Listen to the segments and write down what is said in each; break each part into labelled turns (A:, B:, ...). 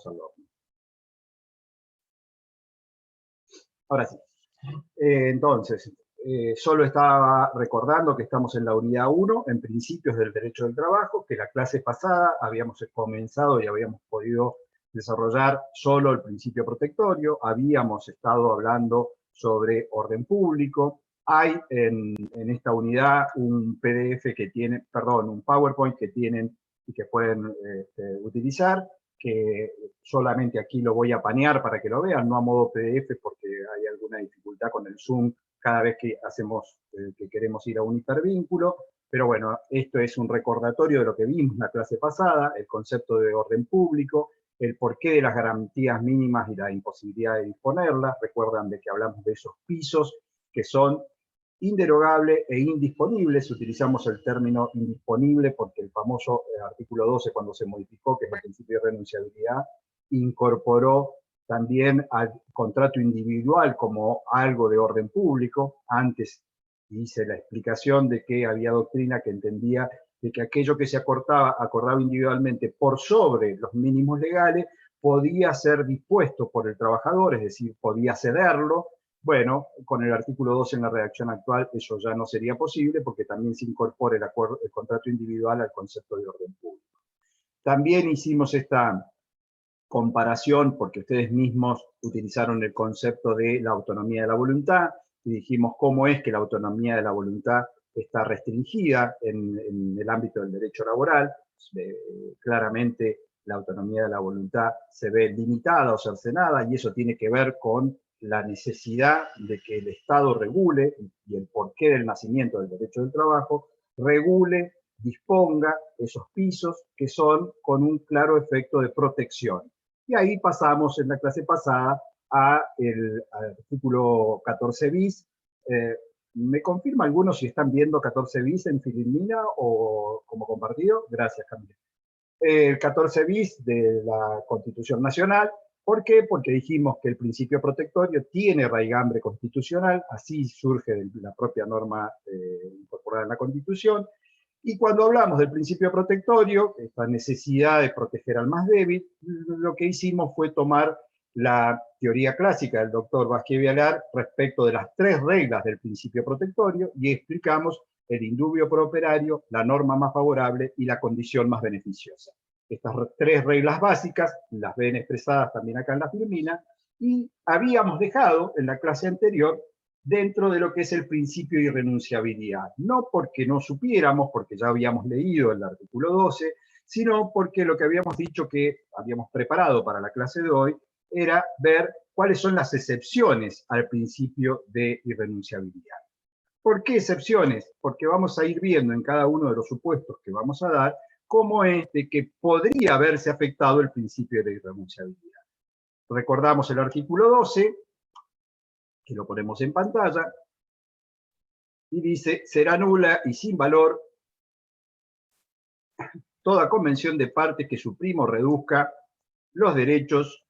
A: al horno. Ahora sí. Entonces, solo estaba recordando que estamos en la unidad 1, en principios del derecho del trabajo, que la clase pasada habíamos comenzado y habíamos podido desarrollar solo el principio protectorio, habíamos estado hablando sobre orden público. Hay en esta unidad un PDF que tiene, perdón, un PowerPoint que tienen y que pueden utilizar, que solamente aquí lo voy a panear para que lo vean, no a modo PDF porque hay alguna dificultad con el Zoom cada vez que hacemos, que queremos ir a un hipervínculo, pero bueno, esto es un recordatorio de lo que vimos en la clase pasada, el concepto de orden público, el porqué de las garantías mínimas y la imposibilidad de disponerlas. Recuerdan de que hablamos de esos pisos que son inderogable e indisponible. Utilizamos el término indisponible porque el famoso artículo 12, cuando se modificó, que es el principio de renunciabilidad, incorporó también al contrato individual como algo de orden público. Antes hice la explicación de que había doctrina que entendía de que aquello que se acordaba individualmente por sobre los mínimos legales podía ser dispuesto por el trabajador, es decir, podía cederlo. Bueno, con el artículo 12 en la redacción actual eso ya no sería posible porque también se incorpora el contrato individual al concepto de orden público. También hicimos esta comparación porque ustedes mismos utilizaron el concepto de la autonomía de la voluntad y dijimos cómo es que la autonomía de la voluntad está restringida en el ámbito del derecho laboral. Claramente la autonomía de la voluntad se ve limitada o cercenada y eso tiene que ver con la necesidad de que el Estado regule, y el porqué del nacimiento del derecho del trabajo, regule, disponga esos pisos que son con un claro efecto de protección. Y ahí pasamos en la clase pasada al artículo 14 bis. ¿Me confirma alguno si están viendo 14 bis en Filipina o como compartido? Gracias, Camila. El 14 bis de la Constitución Nacional. ¿Por qué? Porque dijimos que el principio protectorio tiene raigambre constitucional, así surge de la propia norma incorporada en la Constitución. Y cuando hablamos del principio protectorio, esta necesidad de proteger al más débil, lo que hicimos fue tomar la teoría clásica del doctor Vázquez Vialar respecto de las 3 reglas del principio protectorio y explicamos el indubio pro operario, la norma más favorable y la condición más beneficiosa. Estas 3 reglas básicas las ven expresadas también acá en la Filmina y habíamos dejado en la clase anterior dentro de lo que es el principio de irrenunciabilidad. No porque no supiéramos, porque ya habíamos leído el artículo 12, sino porque lo que habíamos dicho que habíamos preparado para la clase de hoy era ver cuáles son las excepciones al principio de irrenunciabilidad. ¿Por qué excepciones? Porque vamos a ir viendo en cada uno de los supuestos que vamos a dar cómo es de que podría haberse afectado el principio de irrenunciabilidad. Recordamos el artículo 12, que lo ponemos en pantalla, y dice, será nula y sin valor toda convención de parte que suprima o reduzca los derechos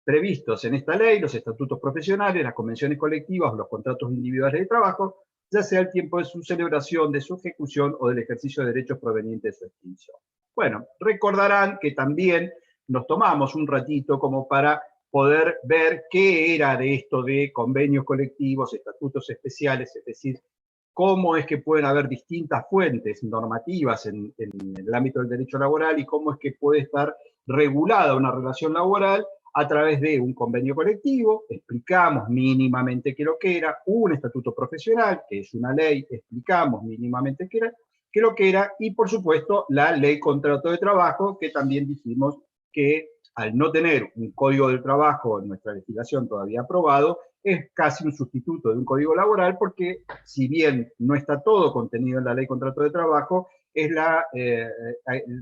A: previstos en esta ley, los estatutos profesionales, las convenciones colectivas o los contratos individuales de trabajo, ya sea el tiempo de su celebración, de su ejecución o del ejercicio de derechos provenientes de su extinción. Bueno, recordarán que también nos tomamos un ratito como para poder ver qué era de esto de convenios colectivos, estatutos especiales, es decir, cómo es que pueden haber distintas fuentes normativas en el ámbito del derecho laboral y cómo es que puede estar regulada una relación laboral a través de un convenio colectivo. Explicamos mínimamente qué lo que era, un estatuto profesional, que es una ley, explicamos mínimamente qué lo que era, y por supuesto la ley contrato de trabajo, que también dijimos que al no tener un código del trabajo en nuestra legislación todavía aprobado, es casi un sustituto de un código laboral, porque si bien no está todo contenido en la ley contrato de trabajo, es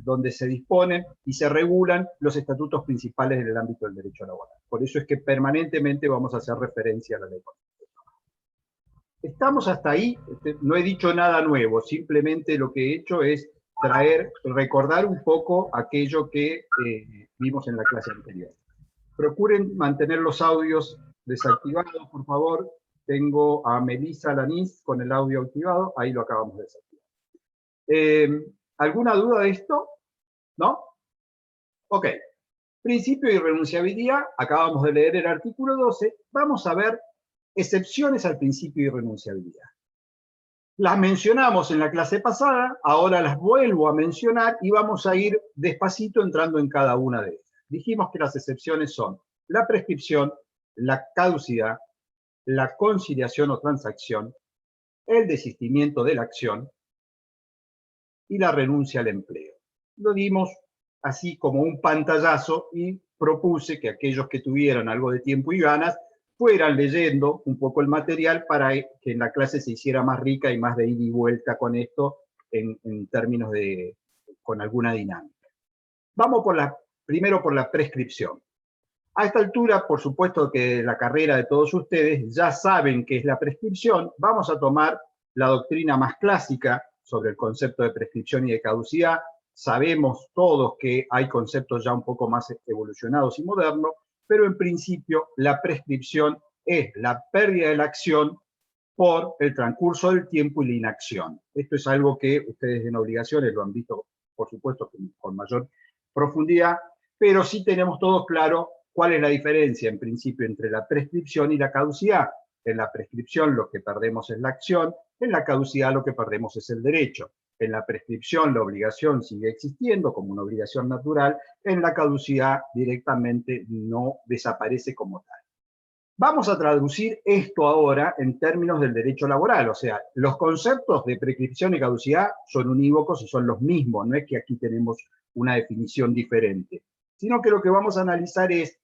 A: donde se disponen y se regulan los estatutos principales en el ámbito del derecho laboral. Por eso es que permanentemente vamos a hacer referencia a la ley contrato de trabajo. Estamos hasta ahí, no he dicho nada nuevo, simplemente lo que he hecho es recordar un poco aquello que vimos en la clase anterior. Procuren mantener los audios desactivados, por favor. Tengo a Melissa Lanís con el audio activado, ahí lo acabamos de desactivar. ¿Alguna duda de esto? ¿No? Ok. Principio de irrenunciabilidad, acabamos de leer el artículo 12, vamos a ver excepciones al principio de irrenunciabilidad. Las mencionamos en la clase pasada, ahora las vuelvo a mencionar y vamos a ir despacito entrando en cada una de ellas. Dijimos que las excepciones son la prescripción, la caducidad, la conciliación o transacción, el desistimiento de la acción y la renuncia al empleo. Lo dimos así como un pantallazo y propuse que aquellos que tuvieran algo de tiempo y ganas fueran leyendo un poco el material para que en la clase se hiciera más rica y más de ida y vuelta con esto en términos de, con alguna dinámica. Vamos primero por la prescripción. A esta altura, por supuesto que la carrera de todos ustedes ya saben qué es la prescripción. Vamos a tomar la doctrina más clásica sobre el concepto de prescripción y de caducidad. Sabemos todos que hay conceptos ya un poco más evolucionados y modernos, pero en principio la prescripción es la pérdida de la acción por el transcurso del tiempo y la inacción. Esto es algo que ustedes en obligaciones lo han visto, por supuesto, con mayor profundidad, pero sí tenemos todos claro cuál es la diferencia en principio entre la prescripción y la caducidad. En la prescripción lo que perdemos es la acción, en la caducidad lo que perdemos es el derecho. En la prescripción la obligación sigue existiendo como una obligación natural, en la caducidad directamente no desaparece como tal. Vamos a traducir esto ahora en términos del derecho laboral, o sea, los conceptos de prescripción y caducidad son unívocos y son los mismos, no es que aquí tenemos una definición diferente, sino que lo que vamos a analizar es,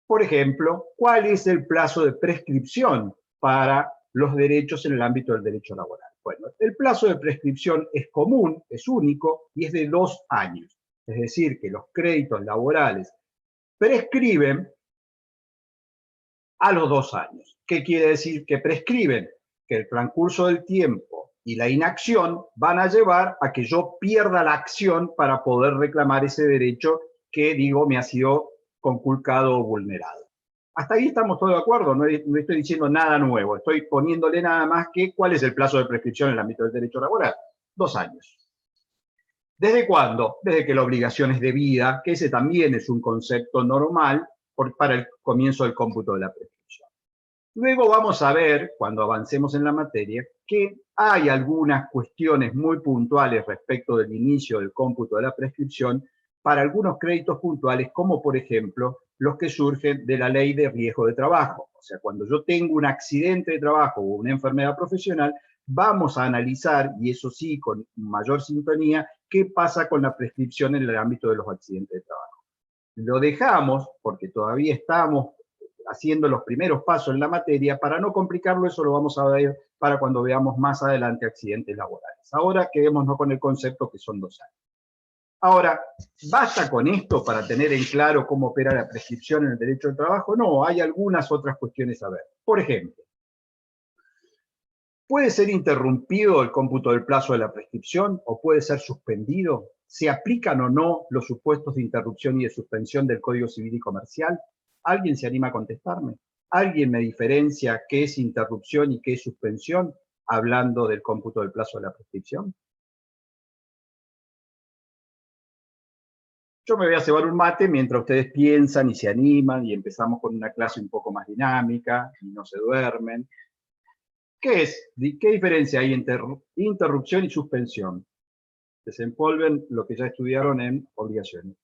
A: por ejemplo, cuál es el plazo de prescripción para los derechos en el ámbito del derecho laboral. Bueno, el plazo de prescripción es común, es único y es de 2 años. Es decir, que los créditos laborales prescriben a los 2 años. ¿Qué quiere decir que prescriben? Que el transcurso del tiempo y la inacción van a llevar a que yo pierda la acción para poder reclamar ese derecho que, digo, me ha sido conculcado o vulnerado. Hasta ahí estamos todos de acuerdo, no estoy diciendo nada nuevo, estoy poniéndole nada más que cuál es el plazo de prescripción en el ámbito del derecho laboral. 2 años. ¿Desde cuándo? Desde que la obligación es debida, que ese también es un concepto normal para el comienzo del cómputo de la prescripción. Luego vamos a ver, cuando avancemos en la materia, que hay algunas cuestiones muy puntuales respecto del inicio del cómputo de la prescripción para algunos créditos puntuales, como por ejemplo los que surgen de la ley de riesgo de trabajo. O sea, cuando yo tengo un accidente de trabajo o una enfermedad profesional, vamos a analizar, y eso sí, con mayor sintonía, qué pasa con la prescripción en el ámbito de los accidentes de trabajo. Lo dejamos, porque todavía estamos haciendo los primeros pasos en la materia, para no complicarlo, eso lo vamos a ver para cuando veamos más adelante accidentes laborales. Ahora quedémonos con el concepto que son 2 años. Ahora, ¿basta con esto para tener en claro cómo opera la prescripción en el derecho del trabajo? No, hay algunas otras cuestiones a ver. Por ejemplo, ¿puede ser interrumpido el cómputo del plazo de la prescripción o puede ser suspendido? ¿Se aplican o no los supuestos de interrupción y de suspensión del Código Civil y Comercial? ¿Alguien se anima a contestarme? ¿Alguien me diferencia qué es interrupción y qué es suspensión, hablando del cómputo del plazo de la prescripción? Yo me voy a cebar un mate mientras ustedes piensan y se animan y empezamos con una clase un poco más dinámica y no se duermen. ¿Qué diferencia hay entre interrupción y suspensión? Desempolven lo que ya estudiaron en obligaciones.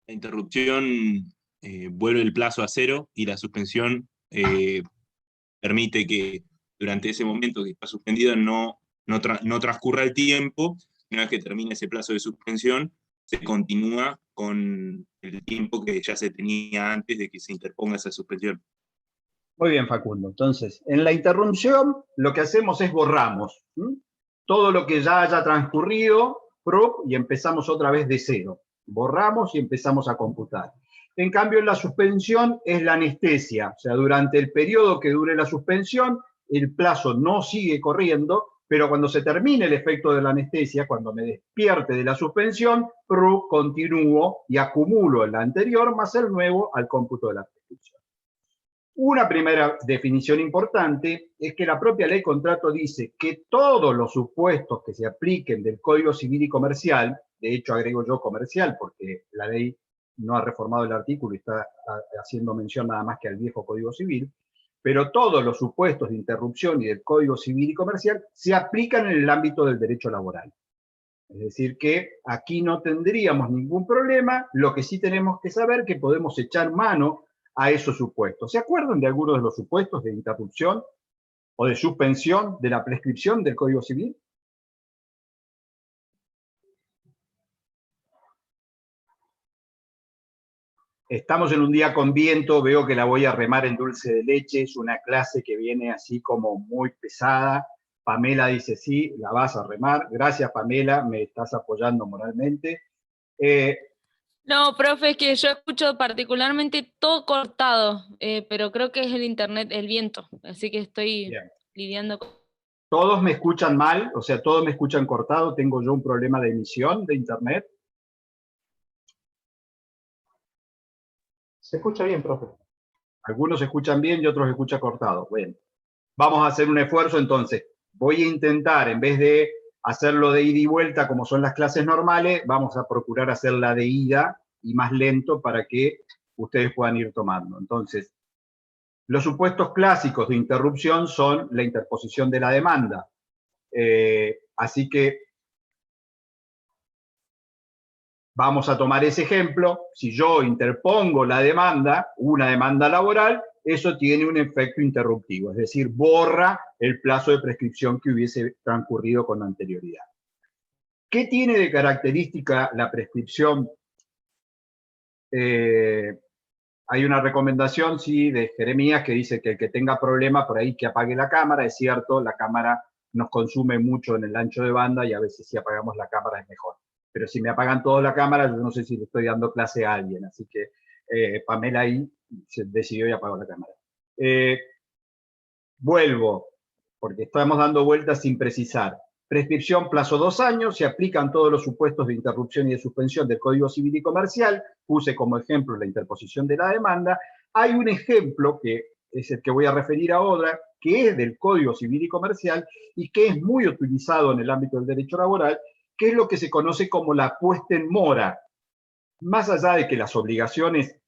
B: La interrupción vuelve el plazo a 0 y la suspensión permite que durante ese momento que está suspendido no transcurra el tiempo. Una vez que termine ese plazo de suspensión, se continúa con el tiempo que ya se tenía antes de que se interponga esa suspensión.
A: Muy bien, Facundo. Entonces, en la interrupción lo que hacemos es borramos todo lo que ya haya transcurrido y empezamos otra vez de 0. Borramos y empezamos a computar. En cambio, en la suspensión es la anestesia. O sea, durante el periodo que dure la suspensión, el plazo no sigue corriendo, pero cuando se termine el efecto de la anestesia, cuando me despierte de la suspensión, continúo y acumulo el anterior más el nuevo al cómputo de la prescripción. Una primera definición importante es que la propia ley contrato dice que todos los supuestos que se apliquen del Código Civil y Comercial, de hecho agrego yo comercial, porque la ley no ha reformado el artículo y está haciendo mención nada más que al viejo Código Civil, pero todos los supuestos de interrupción y del Código Civil y Comercial se aplican en el ámbito del derecho laboral. Es decir, que aquí no tendríamos ningún problema, lo que sí tenemos que saber es que podemos echar mano a esos supuestos. ¿Se acuerdan de algunos de los supuestos de interrupción o de suspensión de la prescripción del Código Civil? Estamos en un día con viento, veo que la voy a remar en dulce de leche, es una clase que viene así como muy pesada. Pamela dice, sí, la vas a remar. Gracias, Pamela, me estás apoyando moralmente.
C: No, profe, es que yo escucho particularmente todo cortado, pero creo que es el internet, el viento, así que estoy
A: Bien.
C: lidiando con...
A: ¿Todos me escuchan mal? O sea, ¿todos me escuchan cortado? ¿Tengo yo un problema de emisión de internet?
D: Se escucha bien, profe.
A: Algunos escuchan bien y otros escuchan cortado. Bueno, vamos a hacer un esfuerzo entonces. Voy a intentar, en vez de hacerlo de ida y vuelta como son las clases normales, vamos a procurar hacerla de ida y más lento para que ustedes puedan ir tomando. Entonces, los supuestos clásicos de interrupción son la interposición de la demanda. Así que vamos a tomar ese ejemplo. Si yo interpongo la demanda, una demanda laboral, eso tiene un efecto interruptivo, es decir, borra el plazo de prescripción que hubiese transcurrido con anterioridad. ¿Qué tiene de característica la prescripción? Hay una recomendación, sí, de Jeremías que dice que el que tenga problema por ahí que apague la cámara. Es cierto, la cámara nos consume mucho en el ancho de banda y a veces si apagamos la cámara es mejor. Pero si me apagan toda la cámara, yo no sé si le estoy dando clase a alguien. Así que Pamela ahí se decidió y apagó la cámara. Vuelvo, porque estamos dando vueltas sin precisar. Prescripción plazo 2 años, se aplican todos los supuestos de interrupción y de suspensión del Código Civil y Comercial. Puse como ejemplo la interposición de la demanda. Hay un ejemplo que es el que voy a referir ahora, que es del Código Civil y Comercial y que es muy utilizado en el ámbito del derecho laboral, que es lo que se conoce como la puesta en mora. Más allá de que las obligaciones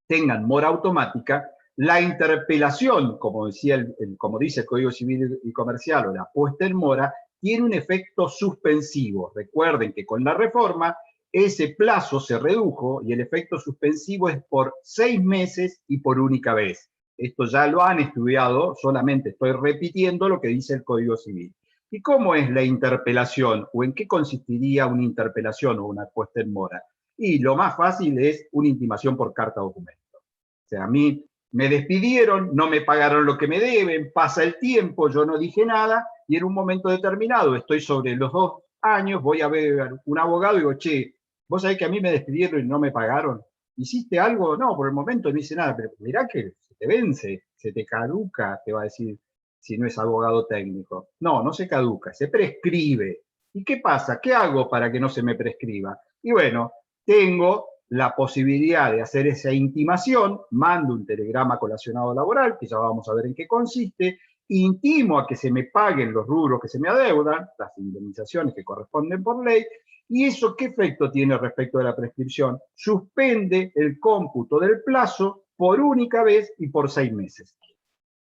A: tengan mora automática, la interpelación, como dice el Código Civil y Comercial, o la puesta en mora, tiene un efecto suspensivo. Recuerden que con la reforma ese plazo se redujo y el efecto suspensivo es por 6 meses y por única vez. Esto ya lo han estudiado, solamente estoy repitiendo lo que dice el Código Civil. ¿Y cómo es la interpelación? ¿O en qué consistiría una interpelación o una puesta en mora? Y lo más fácil es una intimación por carta documento. O sea, a mí me despidieron, no me pagaron lo que me deben, pasa el tiempo, yo no dije nada, y en un momento determinado, estoy sobre los 2 años, voy a ver un abogado y digo, che, vos sabés que a mí me despidieron y no me pagaron. ¿Hiciste algo? No, por el momento no hice nada, pero mirá que se te vence, se te caduca, te va a decir si no es abogado técnico. No, no se caduca, se prescribe. ¿Y qué pasa? ¿Qué hago para que no se me prescriba? Y bueno, tengo la posibilidad de hacer esa intimación, mando un telegrama colacionado laboral, que ya vamos a ver en qué consiste, intimo a que se me paguen los rubros que se me adeudan, las indemnizaciones que corresponden por ley, y eso ¿qué efecto tiene respecto de la prescripción? Suspende el cómputo del plazo por única vez y por 6 meses.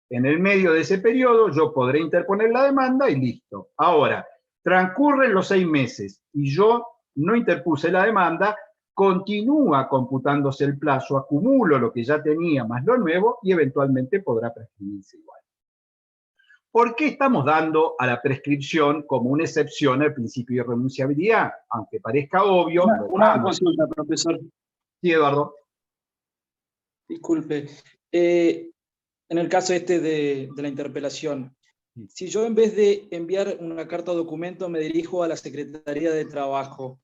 A: En el medio de ese periodo yo podré interponer la demanda y listo. Ahora, transcurren los 6 meses y yo no interpuse la demanda, continúa computándose el plazo, acumulo lo que ya tenía más lo nuevo y eventualmente podrá prescribirse igual. ¿Por qué estamos dando a la prescripción como una excepción al principio de irrenunciabilidad? Aunque parezca obvio.
D: Una consulta, profesor.
A: Sí, Eduardo.
D: Disculpe. En el caso de la interpelación, si yo en vez de enviar una carta o documento me dirijo a la Secretaría de Trabajo,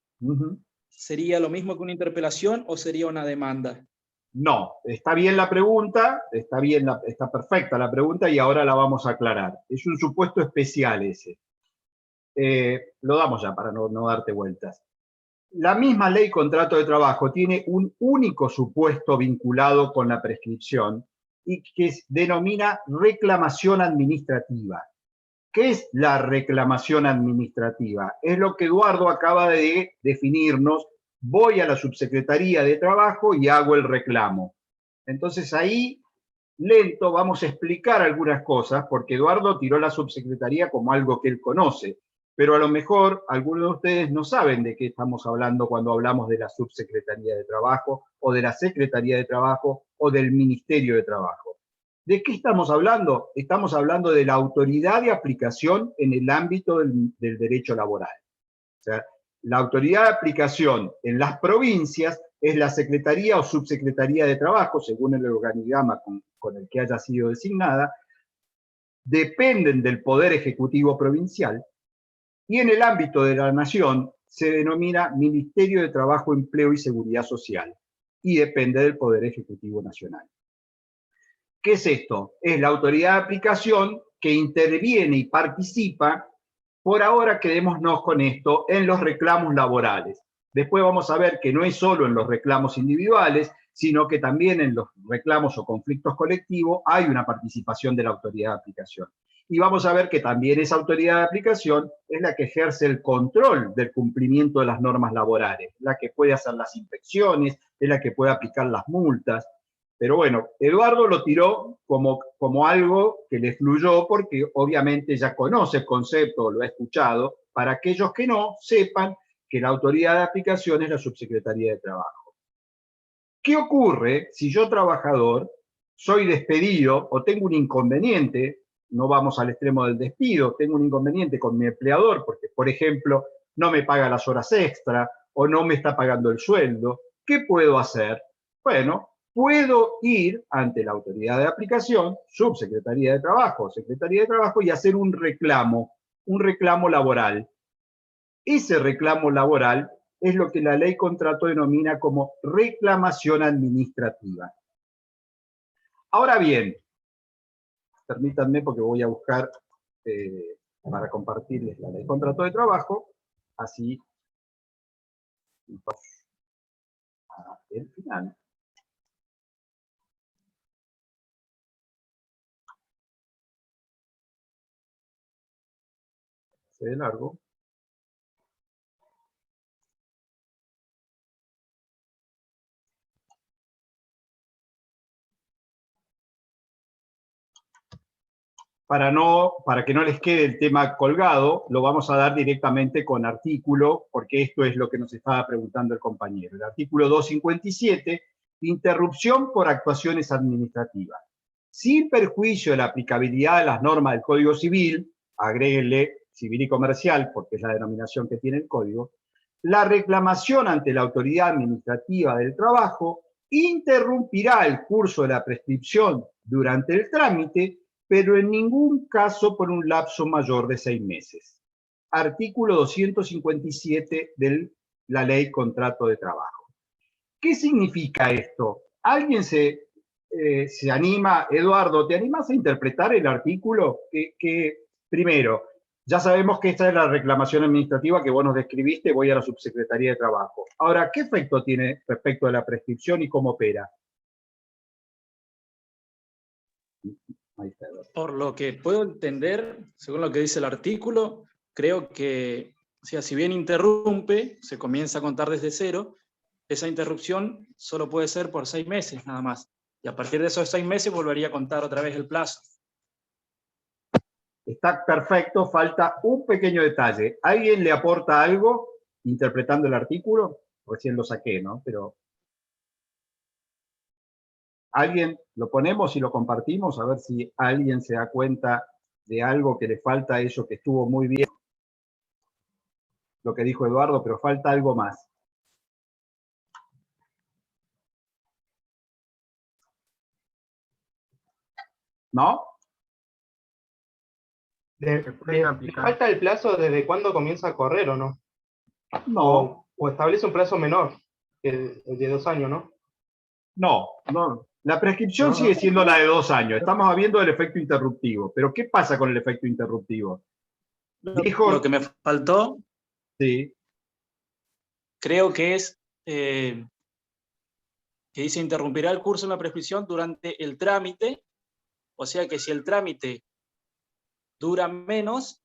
D: ¿sería lo mismo que una interpelación o sería una demanda? No, está bien la pregunta, está perfecta la pregunta y ahora la vamos a aclarar. Es un supuesto especial ese. Lo damos ya para no darte vueltas. La misma ley contrato de trabajo tiene un único supuesto vinculado con la prescripción y que se denomina reclamación administrativa.
A: ¿Qué es la reclamación administrativa? Es lo que Eduardo acaba de definirnos. Voy a la subsecretaría de Trabajo y hago el reclamo. Entonces ahí, lento, vamos a explicar algunas cosas, porque Eduardo tiró la subsecretaría como algo que él conoce, pero a lo mejor algunos de ustedes no saben de qué estamos hablando cuando hablamos de la subsecretaría de Trabajo, o de la Secretaría de Trabajo, o del Ministerio de Trabajo. ¿De qué estamos hablando? Estamos hablando de la autoridad de aplicación en el ámbito del derecho laboral. O sea, la autoridad de aplicación en las provincias es la Secretaría o Subsecretaría de Trabajo, según el organigrama con el que haya sido designada, dependen del Poder Ejecutivo Provincial, y en el ámbito de la Nación se denomina Ministerio de Trabajo, Empleo y Seguridad Social, y depende del Poder Ejecutivo Nacional. ¿Qué es esto? Es la autoridad de aplicación que interviene y participa. Por ahora quedémonos con esto en los reclamos laborales. Después vamos a ver que no es solo en los reclamos individuales, sino que también en los reclamos o conflictos colectivos hay una participación de la autoridad de aplicación. Y vamos a ver que también esa autoridad de aplicación es la que ejerce el control del cumplimiento de las normas laborales, la que puede hacer las inspecciones, es la que puede aplicar las multas. Pero bueno, Eduardo lo tiró como algo que le fluyó porque obviamente ya conoce el concepto, lo ha escuchado. Para aquellos que no, sepan que la autoridad de aplicación es la Subsecretaría de Trabajo. ¿Qué ocurre si yo, trabajador, soy despedido o tengo un inconveniente? No vamos al extremo del despido, tengo un inconveniente con mi empleador porque, por ejemplo, no me paga las horas extra o no me está pagando el sueldo. ¿Qué puedo hacer? Bueno, puedo ir ante la autoridad de aplicación, Subsecretaría de Trabajo, Secretaría de Trabajo, y hacer un reclamo laboral. Ese reclamo laboral es lo que la ley contrato denomina como reclamación administrativa. Ahora bien, permítanme porque voy a buscar para compartirles la ley contrato de trabajo, así el final. Se ve largo. Para que no les quede el tema colgado, lo vamos a dar directamente con artículo, porque esto es lo que nos estaba preguntando el compañero. El artículo 257, interrupción por actuaciones administrativas. Sin perjuicio de la aplicabilidad de las normas del Código Civil, agréguenle civil y comercial, porque es la denominación que tiene el Código, la reclamación ante la autoridad administrativa del trabajo interrumpirá el curso de la prescripción durante el trámite, pero en ningún caso por un lapso mayor de 6 meses. Artículo 257 de la Ley Contrato de Trabajo. ¿Qué significa esto? ¿Alguien se anima? Eduardo, ¿te animas a interpretar el artículo? Primero, ya sabemos que esta es la reclamación administrativa que vos nos describiste, voy a la Subsecretaría de Trabajo. Ahora, ¿qué efecto tiene respecto a la prescripción y cómo opera? Ahí está, Eduardo.
D: Por lo que puedo entender, según lo que dice el artículo, creo que, o sea, si bien interrumpe, se comienza a contar desde cero, esa interrupción solo puede ser por 6 meses nada más. Y a partir de esos 6 meses volvería a contar otra vez el plazo.
A: Está perfecto, falta un pequeño detalle. ¿Alguien le aporta algo interpretando el artículo? Recién lo saqué, ¿no? Pero ¿alguien lo ponemos y lo compartimos? A ver si alguien se da cuenta de algo que le falta a eso que estuvo muy bien, lo que dijo Eduardo, pero falta algo más. ¿No?
E: ¿Le falta el plazo desde cuándo comienza a correr o no?
A: No.
E: O establece un plazo menor que el de 2 años, ¿no?
A: No. La prescripción sigue siendo la de 2 años. Estamos hablando del efecto interruptivo. Pero ¿qué pasa con el efecto interruptivo?
D: Lo que me faltó,
A: sí,
D: creo que es que dice interrumpirá el curso de la prescripción durante el trámite, o sea que si el trámite dura menos,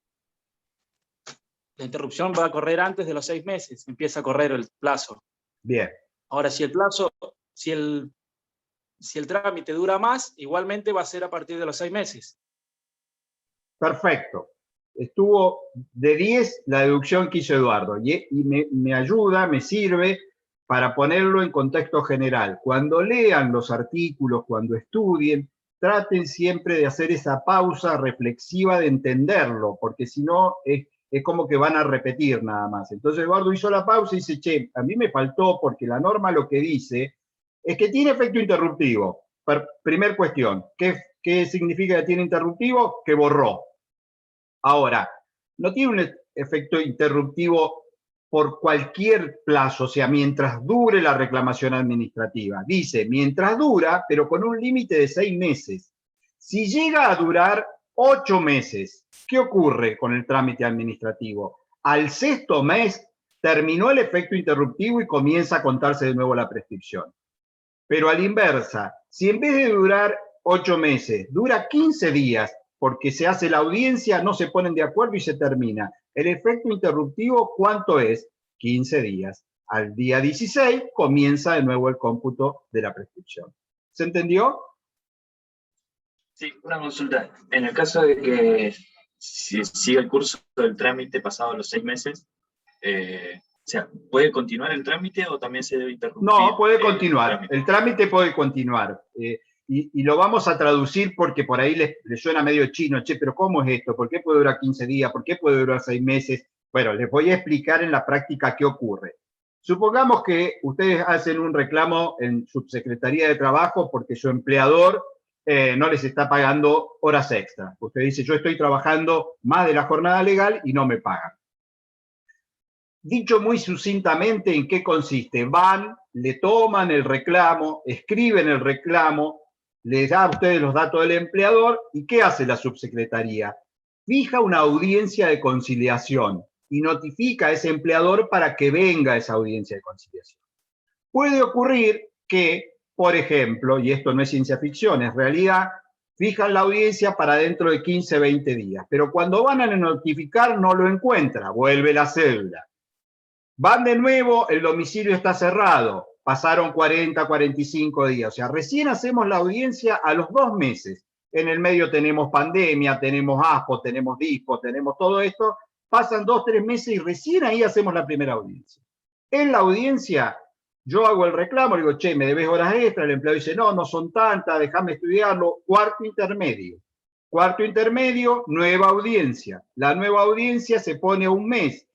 D: la interrupción va a correr antes de los 6 meses, empieza a correr el plazo.
A: Bien.
D: Ahora, si el trámite dura más, igualmente va a ser a partir de los 6 meses.
A: Perfecto. Estuvo de 10 la deducción que hizo Eduardo, y me ayuda, me sirve para ponerlo en contexto general. Cuando lean los artículos, cuando estudien, traten siempre de hacer esa pausa reflexiva de entenderlo, porque si no es como que van a repetir nada más. Entonces Eduardo hizo la pausa y dice, che, a mí me faltó porque la norma lo que dice es que tiene efecto interruptivo. Primer cuestión, ¿qué significa que tiene interruptivo? Que borró. Ahora, no tiene un efecto interruptivo por cualquier plazo, o sea, mientras dure la reclamación administrativa. Dice, mientras dura, pero con un límite de 6 meses. Si llega a durar 8 meses, ¿qué ocurre con el trámite administrativo? Al 6º mes terminó el efecto interruptivo y comienza a contarse de nuevo la prescripción. Pero a la inversa, si en vez de durar 8 meses, dura 15 días, porque se hace la audiencia, no se ponen de acuerdo y se termina. El efecto interruptivo, ¿cuánto es? 15 días. Al día 16 comienza de nuevo el cómputo de la prescripción. ¿Se entendió?
F: Sí, una consulta. En el caso de que siga el curso del trámite pasado los 6 meses, o sea, ¿puede continuar el trámite o también se debe interrumpir?
A: No, puede continuar. El trámite puede continuar. Y lo vamos a traducir porque por ahí les suena medio chino, che, pero ¿cómo es esto? ¿Por qué puede durar 15 días? ¿Por qué puede durar 6 meses? Bueno, les voy a explicar en la práctica qué ocurre. Supongamos que ustedes hacen un reclamo en Subsecretaría de Trabajo porque su empleador no les está pagando horas extra. Usted dice, yo estoy trabajando más de la jornada legal y no me pagan. Dicho muy sucintamente, ¿en qué consiste? Van, le toman el reclamo, escriben el reclamo, les da a ustedes los datos del empleador, ¿y qué hace la subsecretaría? Fija una audiencia de conciliación y notifica a ese empleador para que venga a esa audiencia de conciliación. Puede ocurrir que, por ejemplo, y esto no es ciencia ficción, es realidad, fijan la audiencia para dentro de 15, 20 días, pero cuando van a notificar no lo encuentra, vuelve la cédula. Van de nuevo, el domicilio está cerrado, pasaron 40, 45 días, o sea, recién hacemos la audiencia a los 2 meses. En el medio tenemos pandemia, tenemos ASPO, tenemos DISPO, tenemos todo esto, pasan 2, 3 meses y recién ahí hacemos la primera audiencia. En la audiencia, yo hago el reclamo, le digo, che, me debes horas extra, el empleado dice, no, no son tantas, déjame estudiarlo, cuarto intermedio. Cuarto intermedio, nueva audiencia. La nueva audiencia se pone 1 mes.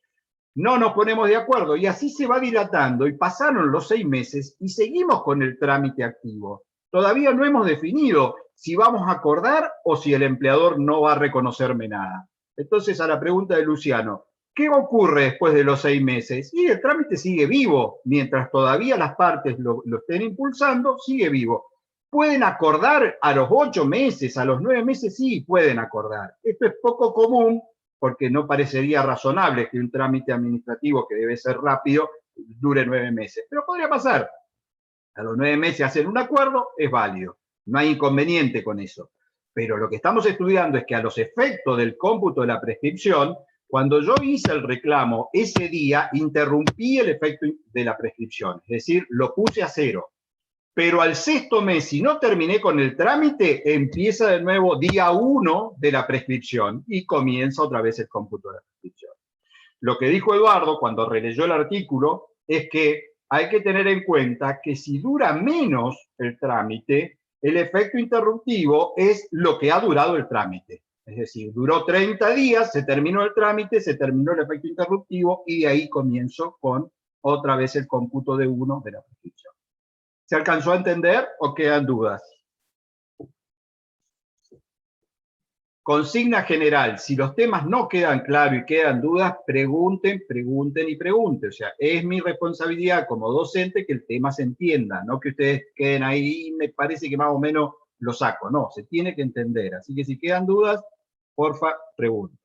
A: No nos ponemos de acuerdo y así se va dilatando y pasaron los 6 meses y seguimos con el trámite activo. Todavía no hemos definido si vamos a acordar o si el empleador no va a reconocerme nada. Entonces, a la pregunta de Luciano, ¿qué ocurre después de los 6 meses? Y el trámite sigue vivo, mientras todavía las partes lo estén impulsando, sigue vivo. ¿Pueden acordar a los 8 meses, a los 9 meses? Sí, pueden acordar. Esto es poco común, porque no parecería razonable que un trámite administrativo que debe ser rápido dure 9 meses. Pero podría pasar. A los 9 meses hacen un acuerdo, es válido. No hay inconveniente con eso. Pero lo que estamos estudiando es que a los efectos del cómputo de la prescripción, cuando yo hice el reclamo ese día, interrumpí el efecto de la prescripción. Es decir, lo puse a 0. Pero al 6º mes, si no terminé con el trámite, empieza de nuevo día 1 de la prescripción y comienza otra vez el cómputo de la prescripción. Lo que dijo Eduardo cuando releyó el artículo es que hay que tener en cuenta que si dura menos el trámite, el efecto interruptivo es lo que ha durado el trámite. Es decir, duró 30 días, se terminó el trámite, se terminó el efecto interruptivo y de ahí comienzo con otra vez el cómputo de 1 de la prescripción. ¿Se alcanzó a entender o quedan dudas? Consigna general, si los temas no quedan claros y quedan dudas, pregunten, pregunten y pregunten. O sea, es mi responsabilidad como docente que el tema se entienda, no que ustedes queden ahí y me parece que más o menos lo saco. No, se tiene que entender. Así que si quedan dudas, porfa, pregunten.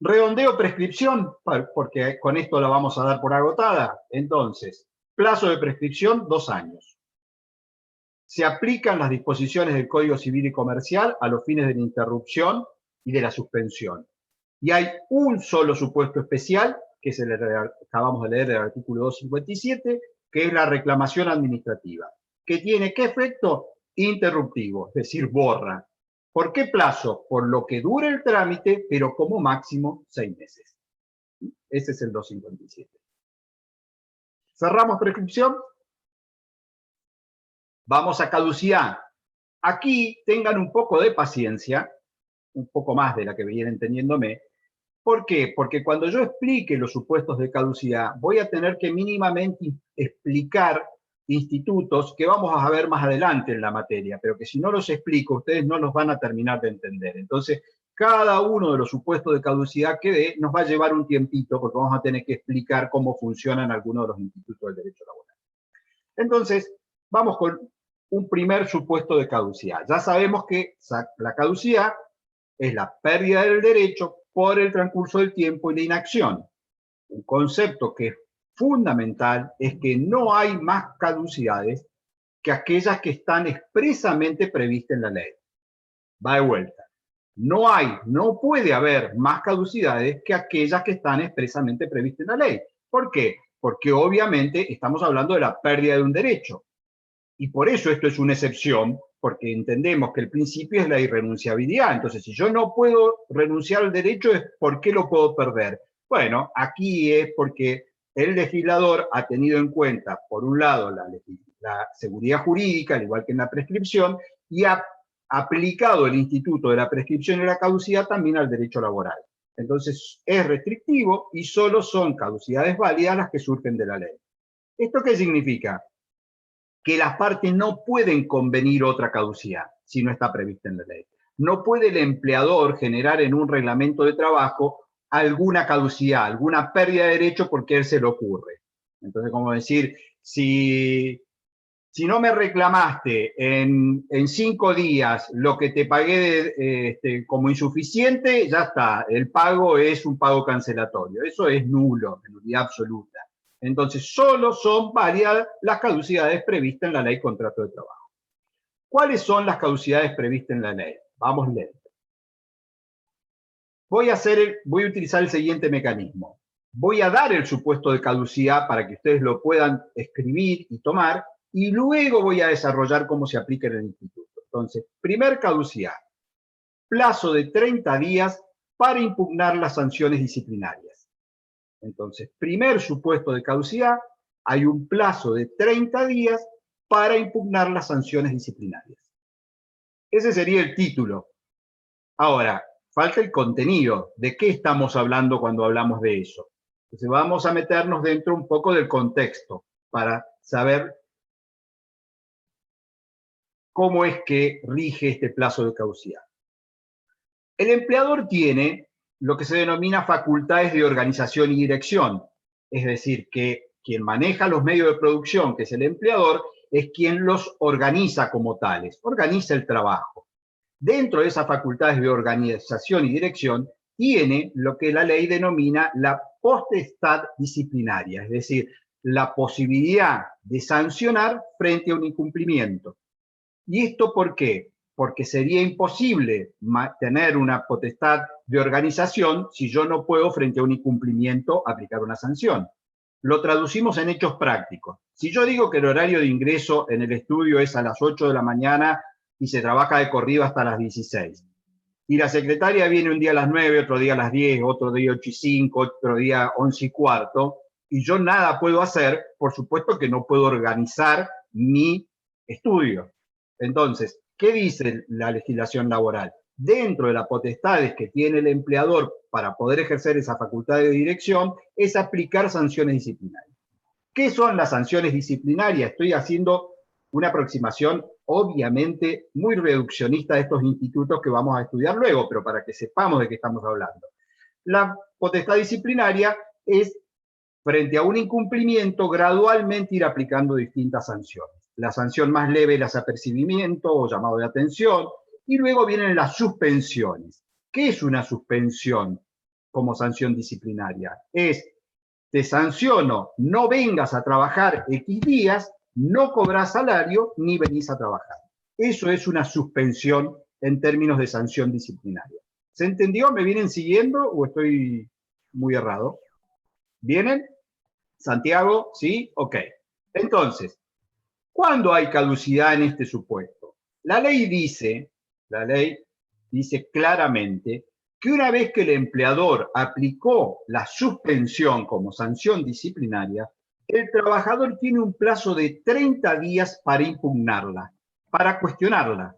A: Redondeo prescripción, porque con esto la vamos a dar por agotada. Entonces, plazo de prescripción, 2 años. Se aplican las disposiciones del Código Civil y Comercial a los fines de la interrupción y de la suspensión. Y hay un solo supuesto especial, que es el que acabamos de leer del artículo 257, que es la reclamación administrativa, que tiene ¿qué efecto? Interruptivo, es decir, borra. ¿Por qué plazo? Por lo que dure el trámite, pero como máximo 6 meses. Ese es el 257. ¿Cerramos prescripción? Vamos a caducidad. Aquí tengan un poco de paciencia, un poco más de la que vienen teniéndome. ¿Por qué? Porque cuando yo explique los supuestos de caducidad, voy a tener que mínimamente explicar institutos que vamos a ver más adelante en la materia, pero que si no los explico, ustedes no los van a terminar de entender. Entonces, cada uno de los supuestos de caducidad que dé nos va a llevar un tiempito, porque vamos a tener que explicar cómo funcionan algunos de los institutos del derecho laboral. Entonces, vamos con un primer supuesto de caducidad. Ya sabemos que la caducidad es la pérdida del derecho por el transcurso del tiempo y la inacción. Un concepto que es fundamental es que no hay más caducidades que aquellas que están expresamente previstas en la ley. Va de vuelta. No puede haber más caducidades que aquellas que están expresamente previstas en la ley. ¿Por qué? Porque obviamente estamos hablando de la pérdida de un derecho. Y por eso esto es una excepción, porque entendemos que el principio es la irrenunciabilidad. Entonces, si yo no puedo renunciar al derecho, ¿por qué lo puedo perder? Bueno, aquí es porque el legislador ha tenido en cuenta, por un lado, la seguridad jurídica, al igual que en la prescripción, y ha aplicado el instituto de la prescripción y la caducidad también al derecho laboral. Entonces, es restrictivo y solo son caducidades válidas las que surgen de la ley. ¿Esto qué significa? Que las partes no pueden convenir otra caducidad si no está prevista en la ley. No puede el empleador generar en un reglamento de trabajo alguna caducidad, alguna pérdida de derecho porque a él se le ocurre. Entonces, como decir, si no me reclamaste en 5 días lo que te pagué como insuficiente, ya está, el pago es un pago cancelatorio. Eso es nulo, nulidad absoluta. Entonces, solo son válidas las caducidades previstas en la ley contrato de trabajo. ¿Cuáles son las caducidades previstas en la ley? Vamos lento. Voy a utilizar el siguiente mecanismo. Voy a dar el supuesto de caducidad para que ustedes lo puedan escribir y tomar, y luego voy a desarrollar cómo se aplica en el instituto. Entonces, primer caducidad. Plazo de 30 días para impugnar las sanciones disciplinarias. Entonces, primer supuesto de caducidad, hay un plazo de 30 días para impugnar las sanciones disciplinarias. Ese sería el título. Ahora, falta el contenido. ¿De qué estamos hablando cuando hablamos de eso? Entonces, vamos a meternos dentro un poco del contexto para saber cómo es que rige este plazo de caducidad. El empleador tiene lo que se denomina facultades de organización y dirección. Es decir, que quien maneja los medios de producción, que es el empleador, es quien los organiza como tales, organiza el trabajo. Dentro de esas facultades de organización y dirección, tiene lo que la ley denomina la potestad disciplinaria, es decir, la posibilidad de sancionar frente a un incumplimiento. ¿Y esto por qué? Porque sería imposible tener una potestad de organización si yo no puedo, frente a un incumplimiento, aplicar una sanción. Lo traducimos en hechos prácticos. Si yo digo que el horario de ingreso en el estudio es a las 8 de la mañana y se trabaja de corrido hasta las 16, y la secretaria viene un día a las 9, otro día a las 10, otro día 8 y 5, otro día 11 y cuarto, y yo nada puedo hacer, por supuesto que no puedo organizar mi estudio. Entonces, ¿qué dice la legislación laboral? Dentro de las potestades que tiene el empleador para poder ejercer esa facultad de dirección, es aplicar sanciones disciplinarias. ¿Qué son las sanciones disciplinarias? Estoy haciendo una aproximación, obviamente, muy reduccionista de estos institutos que vamos a estudiar luego, pero para que sepamos de qué estamos hablando. La potestad disciplinaria es, frente a un incumplimiento, gradualmente ir aplicando distintas sanciones. La sanción más leve es el apercibimiento o llamado de atención, y luego vienen las suspensiones. ¿Qué es una suspensión como sanción disciplinaria? Es, te sanciono, no vengas a trabajar X días, no cobras salario, ni venís a trabajar. Eso es una suspensión en términos de sanción disciplinaria. ¿Se entendió? ¿Me vienen siguiendo o estoy muy errado? ¿Vienen? ¿Santiago? ¿Sí? Ok. Entonces, ¿cuándo hay caducidad en este supuesto? La ley dice claramente que una vez que el empleador aplicó la suspensión como sanción disciplinaria, el trabajador tiene un plazo de 30 días para impugnarla, para cuestionarla.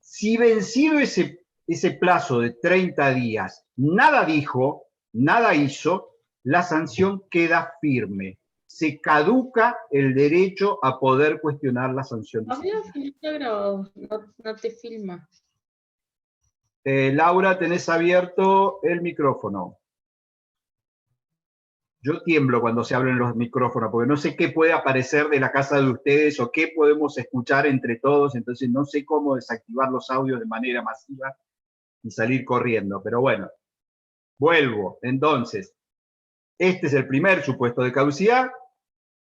A: Si vencido ese plazo de 30 días, nada dijo, nada hizo, la sanción queda firme. Se caduca el derecho a poder cuestionar la sanción disciplinaria.
C: No te filma.
A: Laura, tenés abierto el micrófono. Yo tiemblo cuando se abren los micrófonos, porque no sé qué puede aparecer de la casa de ustedes o qué podemos escuchar entre todos, entonces no sé cómo desactivar los audios de manera masiva y salir corriendo. Pero bueno, vuelvo. Entonces, este es el primer supuesto de caducidad.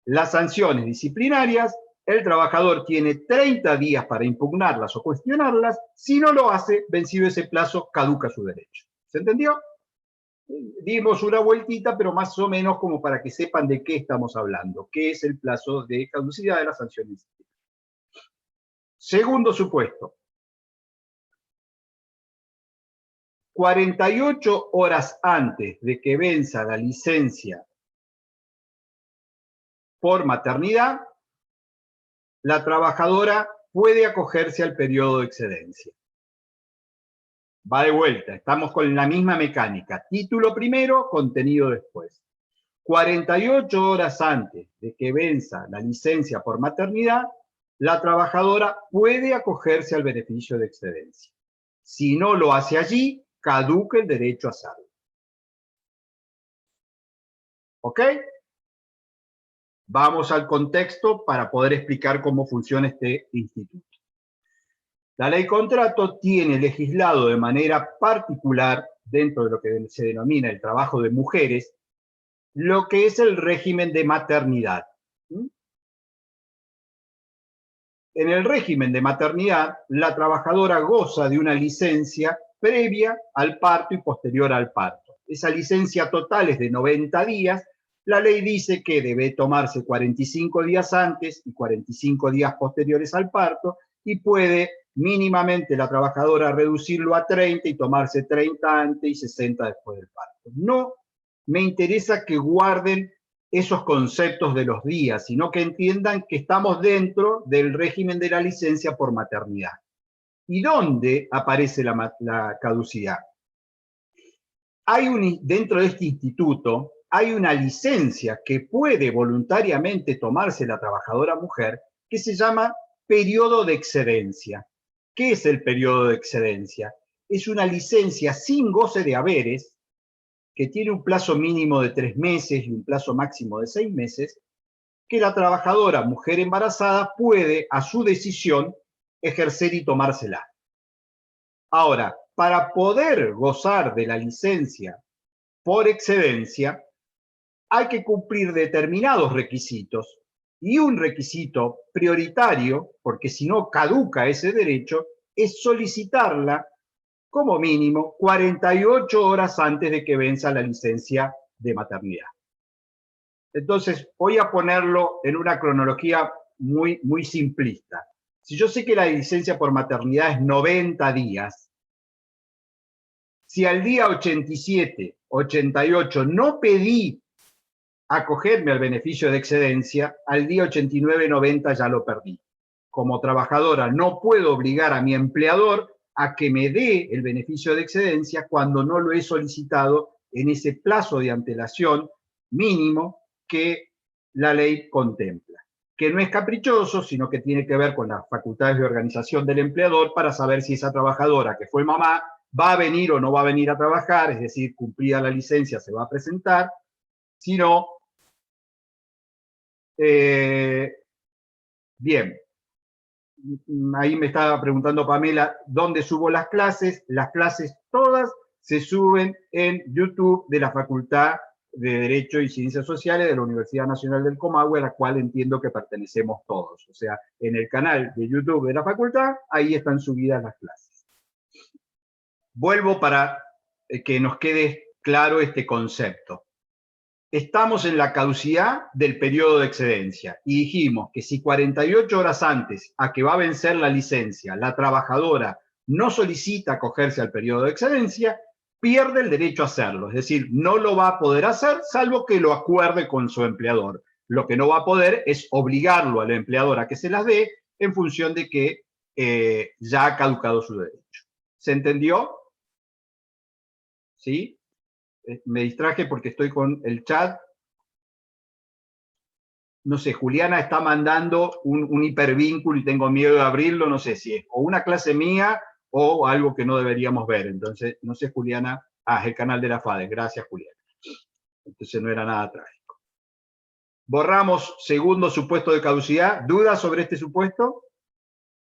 A: Las sanciones disciplinarias, el trabajador tiene 30 días para impugnarlas o cuestionarlas. Si no lo hace, vencido ese plazo, caduca su derecho. ¿Se entendió? Dimos una vueltita, pero más o menos como para que sepan de qué estamos hablando, qué es el plazo de caducidad de las sanciones disciplinarias. Segundo supuesto. 48 horas antes de que venza la licencia por maternidad, la trabajadora puede acogerse al periodo de excedencia. Va de vuelta, estamos con la misma mecánica. Título primero, contenido después. 48 horas antes de que venza la licencia por maternidad, la trabajadora puede acogerse al beneficio de excedencia. Si no lo hace allí, caduca el derecho a salvo. ¿Ok? Vamos al contexto para poder explicar cómo funciona este instituto. La ley contrato tiene legislado de manera particular, dentro de lo que se denomina el trabajo de mujeres, lo que es el régimen de maternidad. En el régimen de maternidad, la trabajadora goza de una licencia previa al parto y posterior al parto. Esa licencia total es de 90 días. La ley dice que debe tomarse 45 días antes y 45 días posteriores al parto, y puede mínimamente la trabajadora reducirlo a 30 y tomarse 30 antes y 60 después del parto. No me interesa que guarden esos conceptos de los días, sino que entiendan que estamos dentro del régimen de la licencia por maternidad. ¿Y dónde aparece la caducidad? Dentro de este instituto hay una licencia que puede voluntariamente tomarse la trabajadora mujer, que se llama periodo de excedencia. ¿Qué es el periodo de excedencia? Es una licencia sin goce de haberes, que tiene un plazo mínimo de 3 meses y un plazo máximo de 6 meses, que la trabajadora mujer embarazada puede, a su decisión, ejercer y tomársela. Ahora, para poder gozar de la licencia por excedencia, hay que cumplir determinados requisitos, y un requisito prioritario, porque si no caduca ese derecho, es solicitarla como mínimo 48 horas antes de que venza la licencia de maternidad. Entonces, voy a ponerlo en una cronología muy, muy simplista. Si yo sé que la licencia por maternidad es 90 días, si al día 87, 88 no pedí acogerme al beneficio de excedencia, al día 89, 90 ya lo perdí. Como trabajadora no puedo obligar a mi empleador a que me dé el beneficio de excedencia cuando no lo he solicitado en ese plazo de antelación mínimo que la ley contempla, que no es caprichoso, sino que tiene que ver con las facultades de organización del empleador para saber si esa trabajadora que fue mamá va a venir o no va a venir a trabajar, es decir, cumplida la licencia se va a presentar, si no, bien. Ahí me estaba preguntando Pamela, ¿dónde subo las clases? Las clases todas se suben en YouTube de la Facultad de Derecho y Ciencias Sociales de la Universidad Nacional del Comahue, a la cual entiendo que pertenecemos todos. O sea, en el canal de YouTube de la facultad, ahí están subidas las clases. vuelvo para que nos quede claro este concepto. Estamos en la caducidad del periodo de excedencia y dijimos que si 48 horas antes a que va a vencer la licencia, la trabajadora no solicita acogerse al periodo de excedencia, pierde el derecho a hacerlo. Es decir, no lo va a poder hacer salvo que lo acuerde con su empleador. Lo que no va a poder es obligarlo al empleador a que se las dé en función de que ya ha caducado su derecho. ¿Se entendió? ¿Sí? Me distraje porque estoy con el chat. No sé, Juliana está mandando un hipervínculo y tengo miedo de abrirlo, no sé si es o una clase mía o algo que no deberíamos ver. Entonces, no sé, Juliana. Ah, es el canal de la FADE. Gracias, Juliana. Entonces no era nada trágico. Borramos segundo supuesto de caducidad. ¿Dudas sobre este supuesto?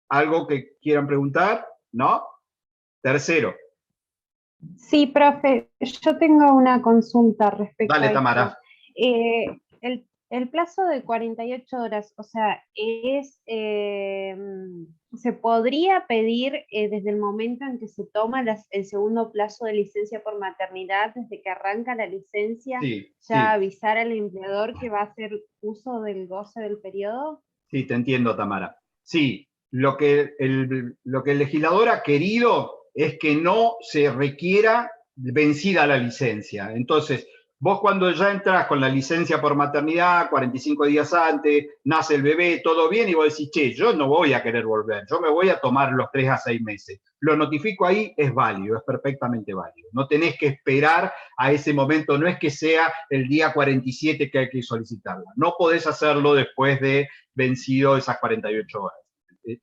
A: ¿Algo que quieran preguntar? ¿No? Tercero.
G: Sí, profe, yo tengo una consulta respecto
A: Dale,
G: a
A: Tamara.
G: esto. El plazo de 48 horas, o sea, ¿se podría pedir desde el momento en que se toma el segundo plazo de licencia por maternidad, desde que arranca la licencia,
A: Sí,
G: ya avisar al empleador que va a hacer uso del goce del periodo?
A: Sí, te entiendo, Tamara. Sí, lo que el legislador ha querido es que no se requiera vencida la licencia. Entonces, vos cuando ya entras con la licencia por maternidad, 45 días antes, nace el bebé, todo bien, y vos decís, che, yo no voy a querer volver, yo me voy a tomar los 3 a 6 meses. Lo notifico ahí, es válido, es perfectamente válido. No tenés que esperar a ese momento, no es que sea el día 47 que hay que solicitarla. No podés hacerlo después de vencido esas 48 horas.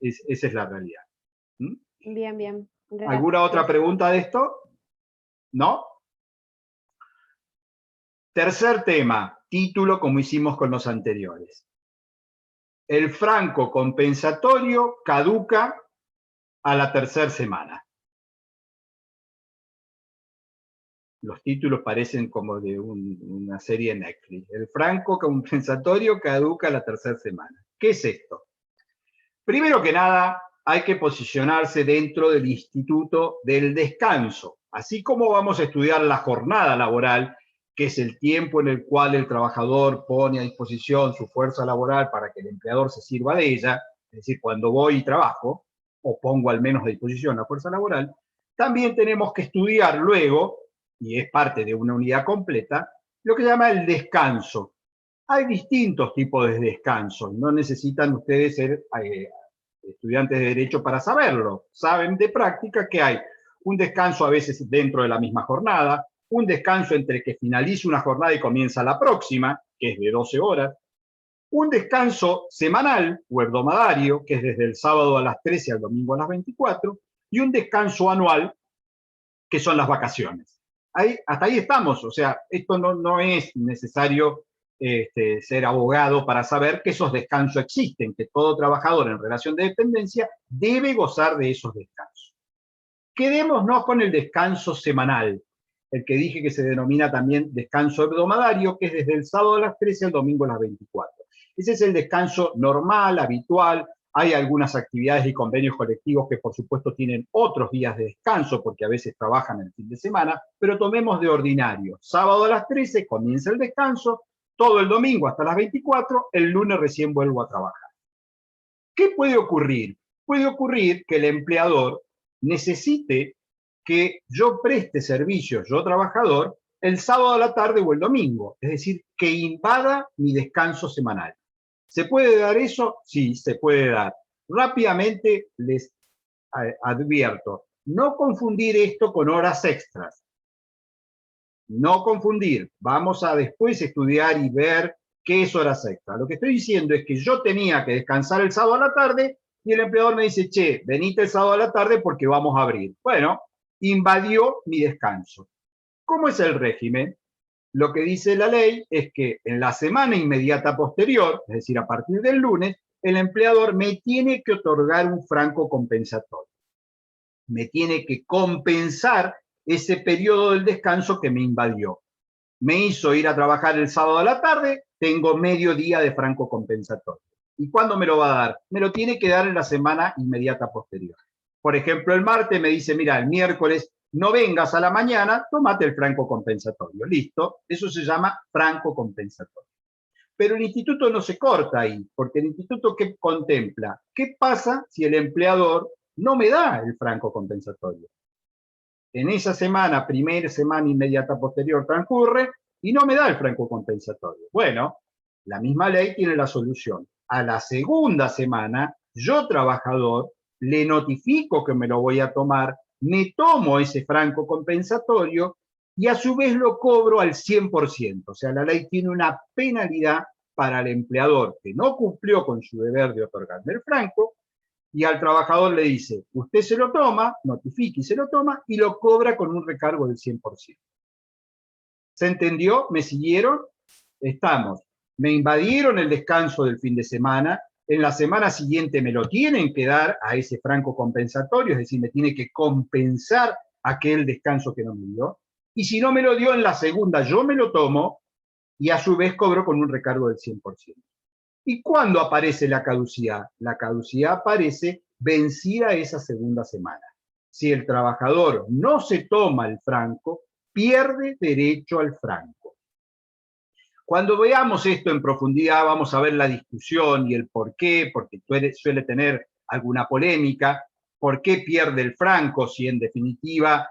A: Esa es la realidad. ¿Mm?
G: Bien, bien. Gracias.
A: ¿Alguna otra pregunta de esto? ¿No? Tercer tema, título como hicimos con los anteriores. El franco compensatorio caduca a la tercera semana. Los títulos parecen como de una serie de Netflix. El franco compensatorio caduca a la tercera semana. ¿Qué es esto? Primero que nada, hay que posicionarse dentro del instituto del descanso. Así como vamos a estudiar la jornada laboral, que es el tiempo en el cual el trabajador pone a disposición su fuerza laboral para que el empleador se sirva de ella, es decir, cuando voy y trabajo, o pongo al menos a disposición la fuerza laboral, también tenemos que estudiar luego, y es parte de una unidad completa, lo que se llama el descanso. Hay distintos tipos de descanso, no necesitan ustedes ser estudiantes de Derecho para saberlo. Saben de práctica que hay un descanso a veces dentro de la misma jornada, un descanso entre que finalice una jornada y comienza la próxima, que es de 12 horas, un descanso semanal o hebdomadario, que es desde el sábado a las 13 al domingo a las 24, y un descanso anual, que son las vacaciones. Hasta ahí estamos, o sea, esto no es necesario ser abogado para saber que esos descansos existen, que todo trabajador en relación de dependencia debe gozar de esos descansos. Quedémonos con el descanso semanal, el que dije que se denomina también descanso hebdomadario, que es desde el sábado a las 13 al domingo a las 24. Ese es el descanso normal, habitual. Hay algunas actividades y convenios colectivos que por supuesto tienen otros días de descanso porque a veces trabajan el fin de semana, pero tomemos de ordinario. Sábado a las 13 comienza el descanso, todo el domingo hasta las 24, el lunes recién vuelvo a trabajar. ¿Qué puede ocurrir? Puede ocurrir que el empleador necesite que yo preste servicios, yo trabajador, el sábado a la tarde o el domingo, es decir, que invada mi descanso semanal. ¿Se puede dar eso? Sí, se puede dar. Rápidamente les advierto, no confundir esto con horas extras. No confundir. Vamos a después estudiar y ver qué es horas extras. Lo que estoy diciendo es que yo tenía que descansar el sábado a la tarde y el empleador me dice, che, venite el sábado a la tarde porque vamos a abrir. Bueno, invadió mi descanso. ¿Cómo es el régimen? Lo que dice la ley es que en la semana inmediata posterior, es decir, a partir del lunes, el empleador me tiene que otorgar un franco compensatorio. Me tiene que compensar ese periodo del descanso que me invadió. Me hizo ir a trabajar el sábado a la tarde, tengo medio día de franco compensatorio. ¿Y cuándo me lo va a dar? Me lo tiene que dar en la semana inmediata posterior. Por ejemplo, el martes me dice, mira, el miércoles no vengas a la mañana, tomate el franco compensatorio. Listo, eso se llama franco compensatorio. Pero el instituto no se corta ahí, porque el instituto ¿qué contempla? ¿Qué pasa si el empleador no me da el franco compensatorio? En esa semana, primera semana inmediata posterior transcurre y no me da el franco compensatorio. Bueno, la misma ley tiene la solución. A la segunda semana, yo trabajador, le notifico que me lo voy a tomar, me tomo ese franco compensatorio y a su vez lo cobro al 100%. O sea, la ley tiene una penalidad para el empleador que no cumplió con su deber de otorgarme el franco, y al trabajador le dice, usted se lo toma, notifique y se lo toma, y lo cobra con un recargo del 100%. ¿Se entendió? ¿Me siguieron? Estamos. Me invadieron el descanso del fin de semana, en la semana siguiente me lo tienen que dar a ese franco compensatorio, es decir, me tiene que compensar aquel descanso que no me dio, y si no me lo dio en la segunda, yo me lo tomo, y a su vez cobro con un recargo del 100%. ¿Y cuándo aparece la caducidad? La caducidad aparece vencida esa segunda semana. Si el trabajador no se toma el franco, pierde derecho al franco. Cuando veamos esto en profundidad, vamos a ver la discusión y el por qué, porque suele tener alguna polémica, por qué pierde el franco, si en definitiva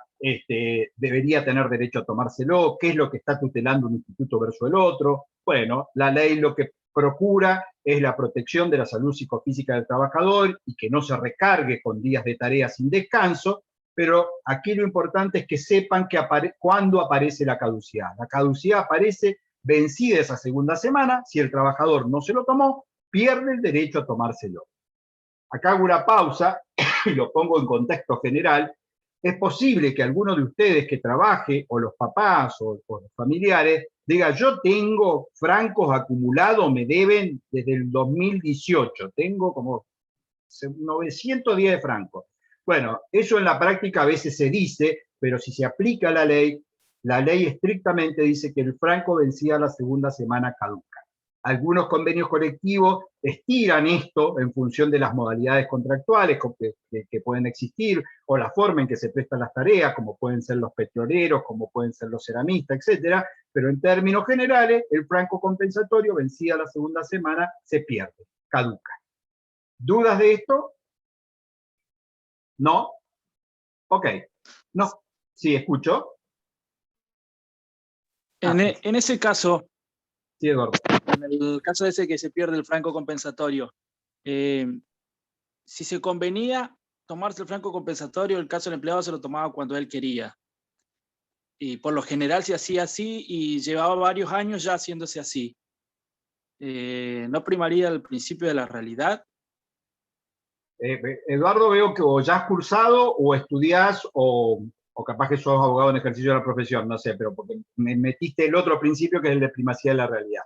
A: debería tener derecho a tomárselo, qué es lo que está tutelando un instituto versus el otro. Bueno, la ley lo que procura es la protección de la salud psicofísica del trabajador y que no se recargue con días de tarea sin descanso, pero aquí lo importante es que sepan que cuándo aparece la caducidad. La caducidad aparece vencida esa segunda semana, si el trabajador no se lo tomó, pierde el derecho a tomárselo. Acá hago una pausa y lo pongo en contexto general. Es posible que alguno de ustedes que trabaje, o los papás, o los familiares, diga, yo tengo francos acumulados, me deben desde el 2018, tengo como 910 de francos. Bueno, eso en la práctica a veces se dice, pero si se aplica la ley estrictamente dice que el franco vencida la segunda semana caduca. Algunos convenios colectivos estiran esto en función de las modalidades contractuales que pueden existir, o la forma en que se prestan las tareas, como pueden ser los petroleros, como pueden ser los ceramistas, etc. Pero en términos generales, el franco compensatorio vencida la segunda semana se pierde, caduca. ¿Dudas de esto? ¿No? Ok. No. Sí, escucho.
D: En ese caso,
A: sí, Eduardo.
D: En el caso ese que se pierde el franco compensatorio, si se convenía tomarse el franco compensatorio, el caso del empleado se lo tomaba cuando él quería. Y por lo general se hacía así y llevaba varios años ya haciéndose así. ¿No primaría el principio de la realidad?
A: Eduardo, veo que o ya has cursado o estudiás o capaz que sos abogado en ejercicio de la profesión, no sé, pero porque me metiste el otro principio que es el de primacía de la realidad.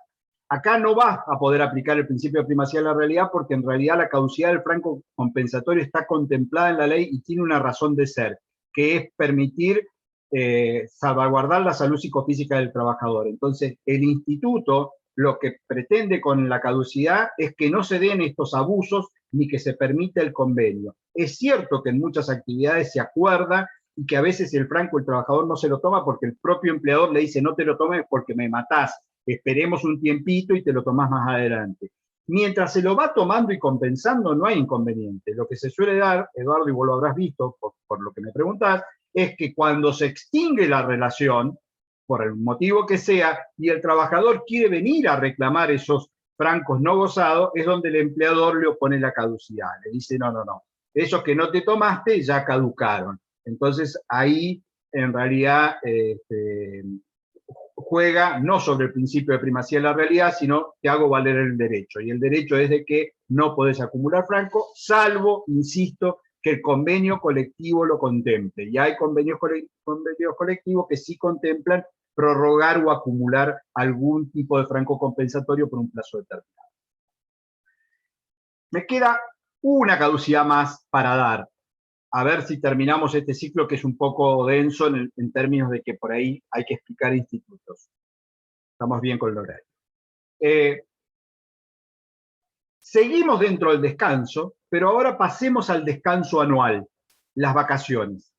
A: Acá no vas a poder aplicar el principio de primacía de la realidad porque en realidad la caducidad del franco compensatorio está contemplada en la ley y tiene una razón de ser, que es permitir salvaguardar la salud psicofísica del trabajador. Entonces, el instituto lo que pretende con la caducidad es que no se den estos abusos ni que se permita el convenio. Es cierto que en muchas actividades se acuerda y que a veces el franco el trabajador no se lo toma porque el propio empleador le dice no te lo tomes porque me matás, esperemos un tiempito y te lo tomás más adelante. Mientras se lo va tomando y compensando no hay inconveniente. Lo que se suele dar, Eduardo, y vos lo habrás visto por lo que me preguntás, es que cuando se extingue la relación, por el motivo que sea, y el trabajador quiere venir a reclamar esos francos no gozados, es donde el empleador le opone la caducidad. Le dice, no, esos que no te tomaste ya caducaron. Entonces ahí en realidad juega no sobre el principio de primacía de la realidad, sino te hago valer el derecho. Y el derecho es de que no podés acumular franco, salvo, insisto, que el convenio colectivo lo contemple. Y hay convenios colectivos que sí contemplan prorrogar o acumular algún tipo de franco compensatorio por un plazo determinado. Me queda una caducidad más para dar. A ver si terminamos este ciclo que es un poco denso en términos de que por ahí hay que explicar institutos. Estamos bien con el horario. Seguimos dentro del descanso, pero ahora pasemos al descanso anual, las vacaciones.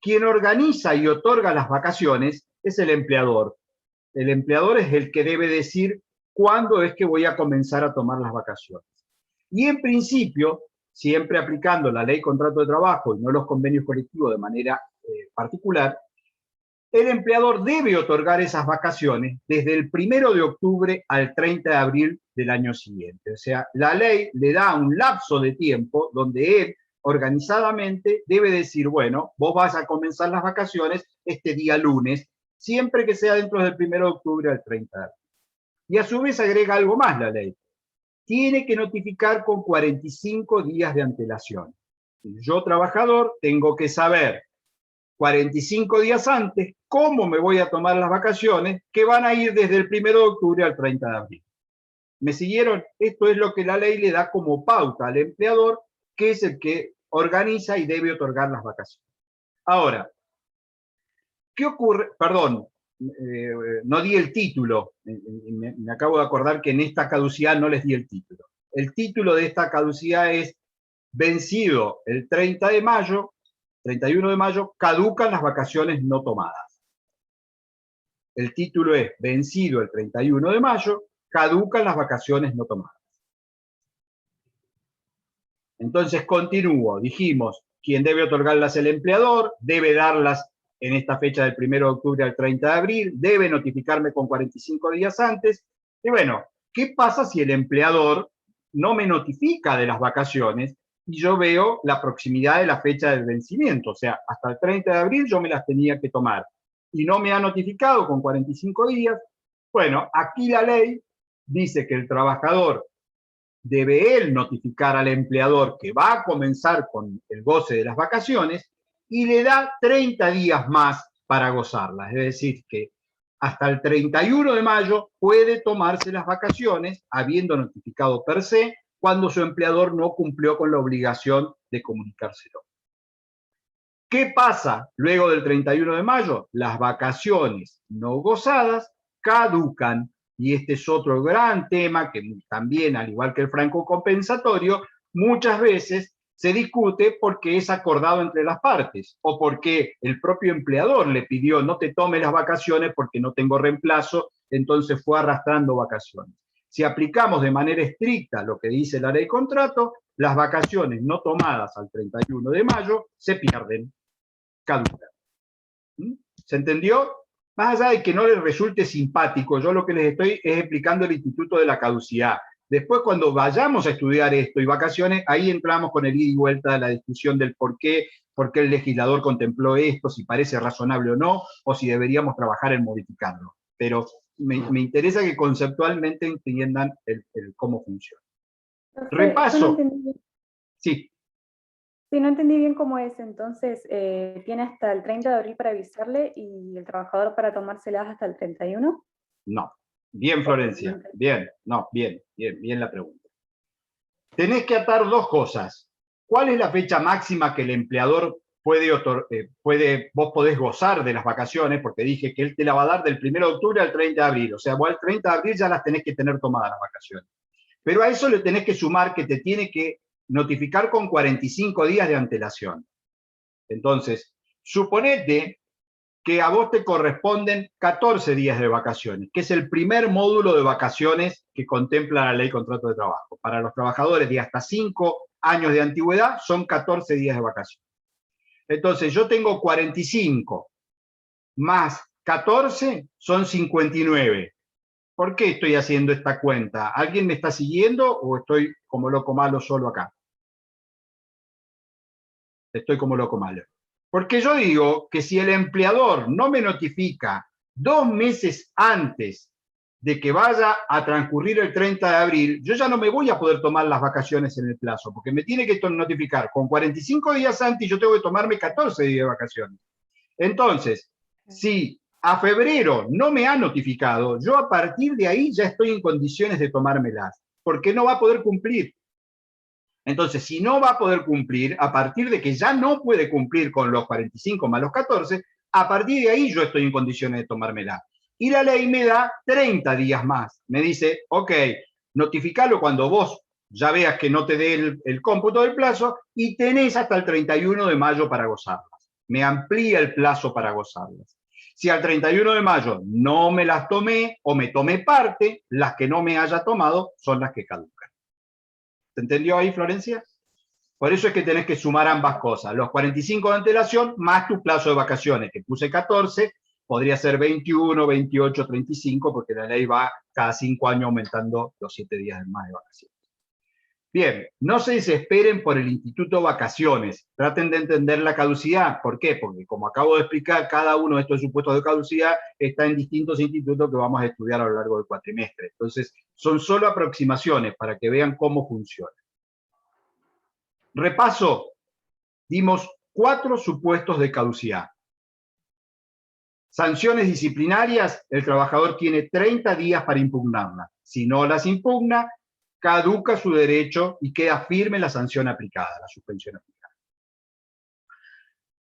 A: Quien organiza y otorga las vacaciones es el empleador. El empleador es el que debe decir cuándo es que voy a comenzar a tomar las vacaciones. Y en principio, siempre aplicando la ley contrato de trabajo y no los convenios colectivos de manera particular, el empleador debe otorgar esas vacaciones desde el 1 de octubre al 30 de abril del año siguiente. O sea, la ley le da un lapso de tiempo donde él organizadamente debe decir, bueno, vos vas a comenzar las vacaciones este día lunes, siempre que sea dentro del 1 de octubre al 30 de abril. Y a su vez agrega algo más la ley. Tiene que notificar con 45 días de antelación. Yo, trabajador, tengo que saber 45 días antes cómo me voy a tomar las vacaciones que van a ir desde el 1 de octubre al 30 de abril. ¿Me siguieron? Esto es lo que la ley le da como pauta al empleador, que es el que organiza y debe otorgar las vacaciones. Ahora, ¿qué ocurre? Perdón, no di el título, me acabo de acordar que en esta caducidad no les di el título. El título de esta caducidad es vencido el 30 de mayo, 31 de mayo, caducan las vacaciones no tomadas. El título es vencido el 31 de mayo, caducan las vacaciones no tomadas. Entonces continúo, dijimos, quien debe otorgarlas el empleador, debe darlas en esta fecha del 1 de octubre al 30 de abril, debe notificarme con 45 días antes. Y bueno, ¿qué pasa si el empleador no me notifica de las vacaciones y yo veo la proximidad de la fecha del vencimiento? O sea, hasta el 30 de abril yo me las tenía que tomar y no me ha notificado con 45 días. Bueno, aquí la ley dice que el trabajador debe él notificar al empleador que va a comenzar con el goce de las vacaciones y le da 30 días más para gozarlas. Es decir, que hasta el 31 de mayo puede tomarse las vacaciones, habiendo notificado per se, cuando su empleador no cumplió con la obligación de comunicárselo. ¿Qué pasa luego del 31 de mayo? Las vacaciones no gozadas caducan. Y este es otro gran tema que también, al igual que el franco compensatorio, muchas veces se discute porque es acordado entre las partes o porque el propio empleador le pidió no te tome las vacaciones porque no tengo reemplazo, entonces fue arrastrando vacaciones. Si aplicamos de manera estricta lo que dice la ley contrato, las vacaciones no tomadas al 31 de mayo se pierden, caducan. ¿Se entendió? Más allá de que no les resulte simpático, yo lo que les estoy es explicando el instituto de la caducidad. Después, cuando vayamos a estudiar esto y vacaciones, ahí entramos con el ida y vuelta de la discusión del por qué el legislador contempló esto, si parece razonable o no, o si deberíamos trabajar en modificarlo. Pero me interesa que conceptualmente entiendan el cómo funciona. Repaso. Sí.
H: Sí, no entendí bien cómo es, entonces tiene hasta el 30 de abril para avisarle y el trabajador para tomárselas hasta el 31.
A: No. Bien, Florencia. Bien, no, bien la pregunta. Tenés que atar dos cosas. ¿Cuál es la fecha máxima que el empleador vos podés gozar de las vacaciones? Porque dije que él te la va a dar del 1 de octubre al 30 de abril. O sea, vos al 30 de abril ya las tenés que tener tomadas las vacaciones. Pero a eso le tenés que sumar que te tiene que notificar con 45 días de antelación. Entonces, suponete que a vos te corresponden 14 días de vacaciones, que es el primer módulo de vacaciones que contempla la ley contrato de trabajo. Para los trabajadores de hasta 5 años de antigüedad son 14 días de vacaciones. Entonces, yo tengo 45 más 14 son 59. ¿Por qué estoy haciendo esta cuenta? ¿Alguien me está siguiendo o estoy como loco malo solo acá? Estoy como loco malo. Porque yo digo que si el empleador no me notifica 2 meses antes de que vaya a transcurrir el 30 de abril, yo ya no me voy a poder tomar las vacaciones en el plazo, porque me tiene que notificar con 45 días antes y yo tengo que tomarme 14 días de vacaciones. Entonces, si a febrero no me ha notificado, yo a partir de ahí ya estoy en condiciones de tomármelas, porque no va a poder cumplir. Entonces, si no va a poder cumplir, a partir de que ya no puede cumplir con los 45 más los 14, a partir de ahí yo estoy en condiciones de tomármela. Y la ley me da 30 días más. Me dice, ok, notificalo cuando vos ya veas que no te dé el cómputo del plazo y tenés hasta el 31 de mayo para gozarlas. me amplía el plazo para gozarlas. Si al 31 de mayo no me las tomé o me tomé parte, las que no me haya tomado son las que caducan. ¿Se entendió ahí, Florencia? Por eso es que tenés que sumar ambas cosas, los 45 de antelación más tu plazo de vacaciones, que puse 14, podría ser 21, 28, 35, porque la ley va cada 5 años aumentando los 7 días más de vacaciones. Bien, no se desesperen por el Instituto Vacaciones, traten de entender la caducidad. ¿Por qué? Porque como acabo de explicar, cada uno de estos supuestos de caducidad está en distintos institutos que vamos a estudiar a lo largo del cuatrimestre. Entonces, son solo aproximaciones para que vean cómo funciona. Repaso, dimos 4 supuestos de caducidad. Sanciones disciplinarias, el trabajador tiene 30 días para impugnarlas. Si no las impugna, caduca su derecho y queda firme la sanción aplicada, la suspensión aplicada.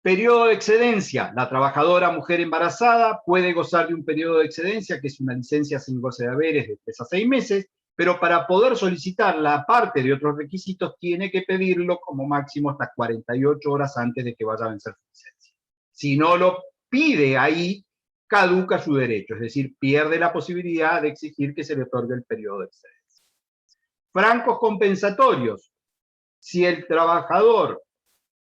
A: Periodo de excedencia. La trabajadora mujer embarazada puede gozar de un periodo de excedencia, que es una licencia sin goce de haberes de 3 a 6 meses, pero para poder solicitarla, aparte de otros requisitos, tiene que pedirlo como máximo hasta 48 horas antes de que vaya a vencer su licencia. Si no lo pide ahí, caduca su derecho, es decir, pierde la posibilidad de exigir que se le otorgue el periodo de excedencia. Francos compensatorios. Si el trabajador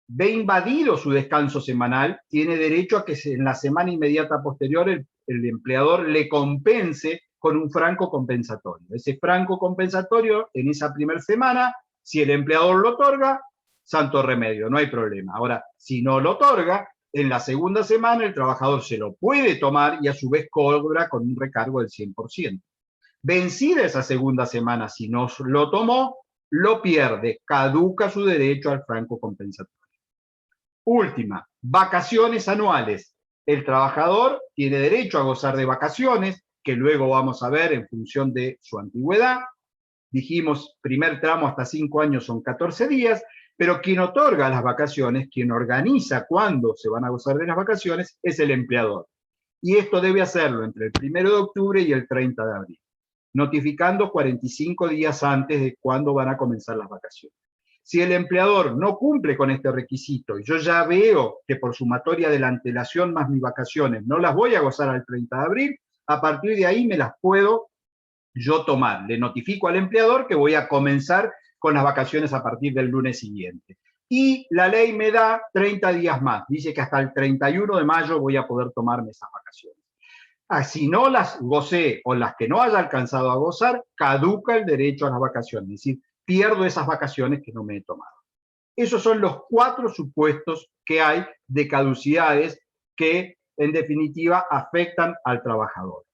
A: ve invadido su descanso semanal, tiene derecho a que en la semana inmediata posterior el empleador le compense con un franco compensatorio. Ese franco compensatorio en esa primera semana, si el empleador lo otorga, santo remedio, no hay problema. Ahora, si no lo otorga, en la segunda semana el trabajador se lo puede tomar y a su vez cobra con un recargo del 100%. Vencida esa segunda semana, si no lo tomó, lo pierde, caduca su derecho al franco compensatorio. Última, vacaciones anuales. El trabajador tiene derecho a gozar de vacaciones, que luego vamos a ver en función de su antigüedad. Dijimos, primer tramo hasta 5 años son 14 días, pero quien otorga las vacaciones, quien organiza cuándo se van a gozar de las vacaciones, es el empleador. Y esto debe hacerlo entre el 1 de octubre y el 30 de abril, notificando 45 días antes de cuándo van a comenzar las vacaciones. Si el empleador no cumple con este requisito y yo ya veo que por sumatoria de la antelación más mis vacaciones no las voy a gozar al 30 de abril, a partir de ahí me las puedo yo tomar. Le notifico al empleador que voy a comenzar con las vacaciones a partir del lunes siguiente. Y la ley me da 30 días más. Dice que hasta el 31 de mayo voy a poder tomarme esas vacaciones. Si no las gocé o las que no haya alcanzado a gozar, caduca el derecho a las vacaciones. Es decir, pierdo esas vacaciones que no me he tomado. Esos son los 4 supuestos que hay de caducidades que, en definitiva, afectan al trabajador.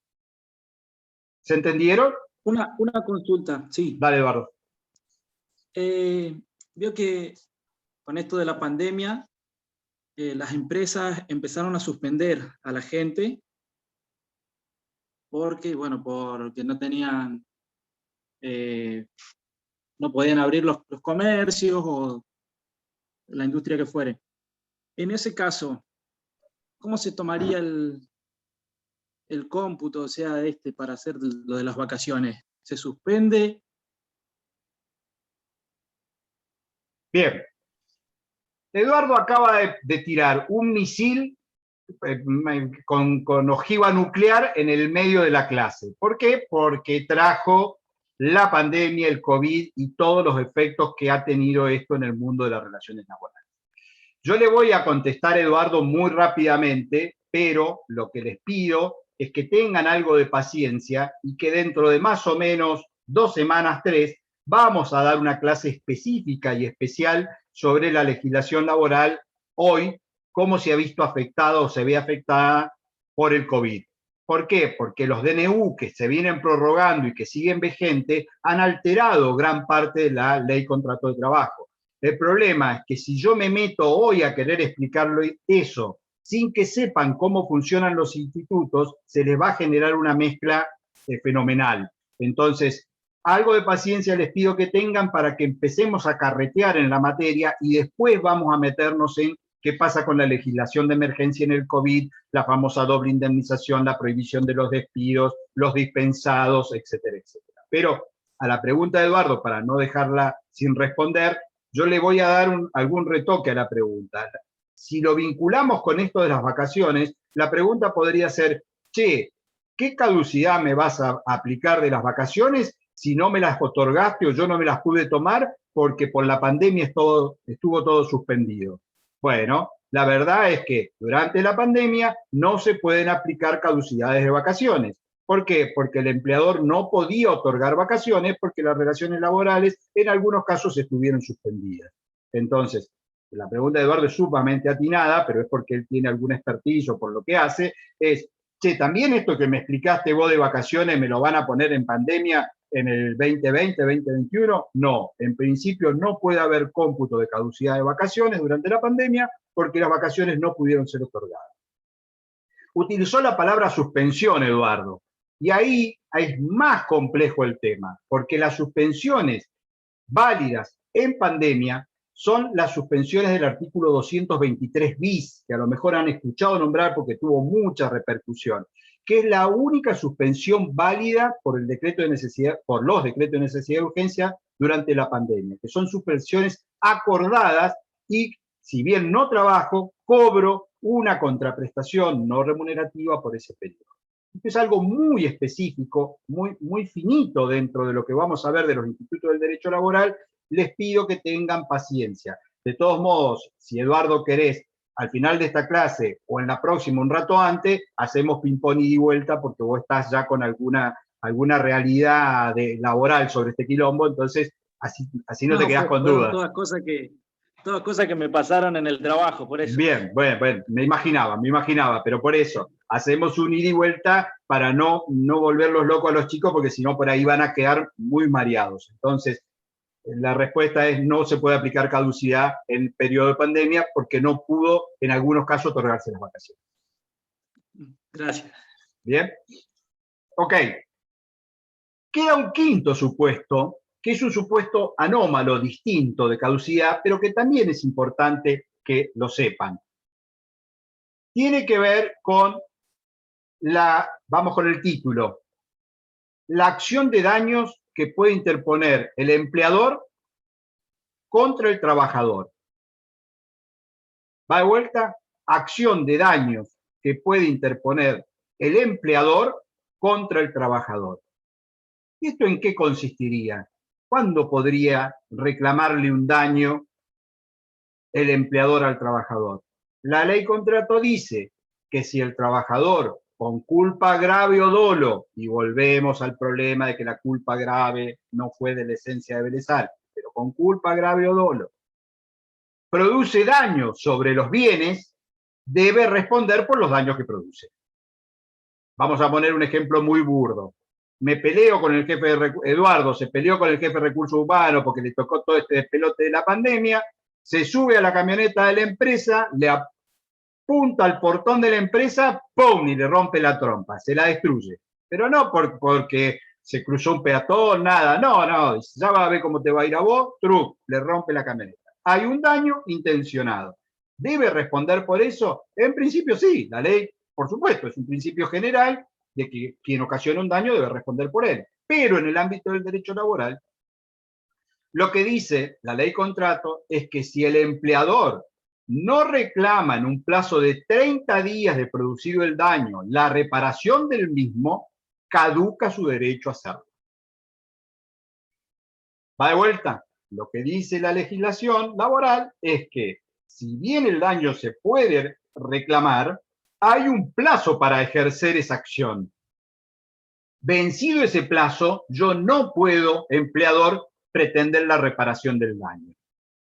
A: ¿Se entendieron?
D: Una consulta, sí.
A: Dale, Eduardo.
D: Veo que con esto de la pandemia, las empresas empezaron a suspender a la gente porque no tenían, no podían abrir los comercios o la industria que fuere. En ese caso, ¿cómo se tomaría el cómputo, o sea, para hacer lo de las vacaciones? ¿Se suspende?
A: Bien. Eduardo acaba de tirar un misil con ojiva nuclear en el medio de la clase. ¿Por qué? Porque trajo la pandemia, el COVID y todos los efectos que ha tenido esto en el mundo de las relaciones laborales. Yo le voy a contestar, Eduardo, muy rápidamente, pero lo que les pido es que tengan algo de paciencia y que dentro de más o menos 2 semanas, 3, vamos a dar una clase específica y especial sobre la legislación laboral hoy, cómo se ha visto afectada o se ve afectada por el COVID. ¿Por qué? Porque los DNU que se vienen prorrogando y que siguen vigentes han alterado gran parte de la ley contrato de trabajo. El problema es que si yo me meto hoy a querer explicarlo eso, sin que sepan cómo funcionan los institutos, se les va a generar una mezcla fenomenal. Entonces, algo de paciencia les pido que tengan para que empecemos a carretear en la materia y después vamos a meternos en qué pasa con la legislación de emergencia en el COVID, la famosa doble indemnización, la prohibición de los despidos, los dispensados, etcétera, etcétera. Pero a la pregunta de Eduardo, para no dejarla sin responder, yo le voy a dar algún retoque a la pregunta. si lo vinculamos con esto de las vacaciones, la pregunta podría ser, che, ¿qué caducidad me vas a aplicar de las vacaciones si no me las otorgaste o yo no me las pude tomar porque por la pandemia estuvo todo suspendido? Bueno, la verdad es que durante la pandemia no se pueden aplicar caducidades de vacaciones. ¿Por qué? Porque el empleador no podía otorgar vacaciones porque las relaciones laborales en algunos casos estuvieron suspendidas. Entonces, la pregunta de Eduardo es sumamente atinada, pero es porque él tiene alguna expertise o por lo que hace, es, che, ¿también esto que me explicaste vos de vacaciones me lo van a poner en pandemia en el 2020, 2021? No, en principio no puede haber cómputo de caducidad de vacaciones durante la pandemia porque las vacaciones no pudieron ser otorgadas. Utilizó la palabra suspensión, Eduardo, y ahí es más complejo el tema, porque las suspensiones válidas en pandemia son las suspensiones del artículo 223 bis, que a lo mejor han escuchado nombrar porque tuvo mucha repercusión, que es la única suspensión válida por el decreto de necesidad, por los decretos de necesidad y urgencia durante la pandemia, que son suspensiones acordadas y, si bien no trabajo, cobro una contraprestación no remunerativa por ese periodo. Esto es algo muy específico, muy finito dentro de lo que vamos a ver de los institutos del derecho laboral. Les pido que tengan paciencia. De todos modos, si Eduardo querés, al final de esta clase o en la próxima, un rato antes, hacemos ping-pong y vuelta porque vos estás ya con alguna realidad laboral sobre este quilombo, entonces así no te quedás con dudas.
D: Todas cosas que me pasaron en el trabajo, por eso.
A: Bien, bueno, me imaginaba, pero por eso, hacemos un ida y vuelta para no volverlos locos a los chicos, porque si no por ahí van a quedar muy mareados. Entonces, la respuesta es no se puede aplicar caducidad en periodo de pandemia porque no pudo, en algunos casos, otorgarse las vacaciones.
D: Gracias.
A: Bien. Ok. Queda un quinto supuesto, que es un supuesto anómalo, distinto de caducidad, pero que también es importante que lo sepan. Tiene que ver con vamos con el título, la acción de daños que puede interponer el empleador contra el trabajador. Va de vuelta, acción de daños que puede interponer el empleador contra el trabajador. ¿Y esto en qué consistiría? ¿Cuándo podría reclamarle un daño el empleador al trabajador? La ley contrato dice que si el trabajador con culpa grave o dolo, y volvemos al problema de que la culpa grave no fue de la esencia de Belezal, pero con culpa grave o dolo, produce daño sobre los bienes, debe responder por los daños que produce. Vamos a poner un ejemplo muy burdo. Me peleo con el jefe de Eduardo, se peleó con el jefe de recursos humanos porque le tocó todo este despelote de la pandemia, se sube a la camioneta de la empresa, le apunta al portón de la empresa, ¡pum! Y le rompe la trompa, se la destruye. Pero no porque se cruzó un peatón, nada, no, ya va a ver cómo te va a ir a vos, truc, le rompe la camioneta. Hay un daño intencionado. ¿Debe responder por eso? En principio sí, la ley, por supuesto, es un principio general de que quien ocasiona un daño debe responder por él. Pero en el ámbito del derecho laboral, lo que dice la ley contrato es que si el empleador no reclama en un plazo de 30 días de producido el daño la reparación del mismo, caduca su derecho a hacerlo. Va de vuelta. Lo que dice la legislación laboral es que si bien el daño se puede reclamar, hay un plazo para ejercer esa acción. Vencido ese plazo, yo no puedo, empleador, pretender la reparación del daño.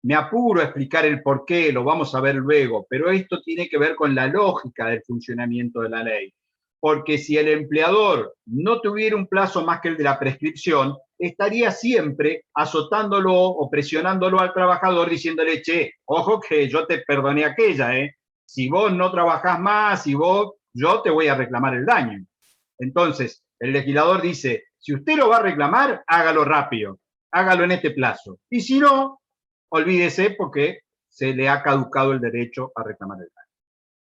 A: Me apuro a explicar el por qué, lo vamos a ver luego, pero esto tiene que ver con la lógica del funcionamiento de la ley. Porque si el empleador no tuviera un plazo más que el de la prescripción, estaría siempre azotándolo o presionándolo al trabajador diciéndole, che, ojo que yo te perdoné aquella, si vos no trabajás más, yo te voy a reclamar el daño. Entonces, el legislador dice, si usted lo va a reclamar, hágalo rápido, hágalo en este plazo. Y si no, olvídese porque se le ha caducado el derecho a reclamar el daño.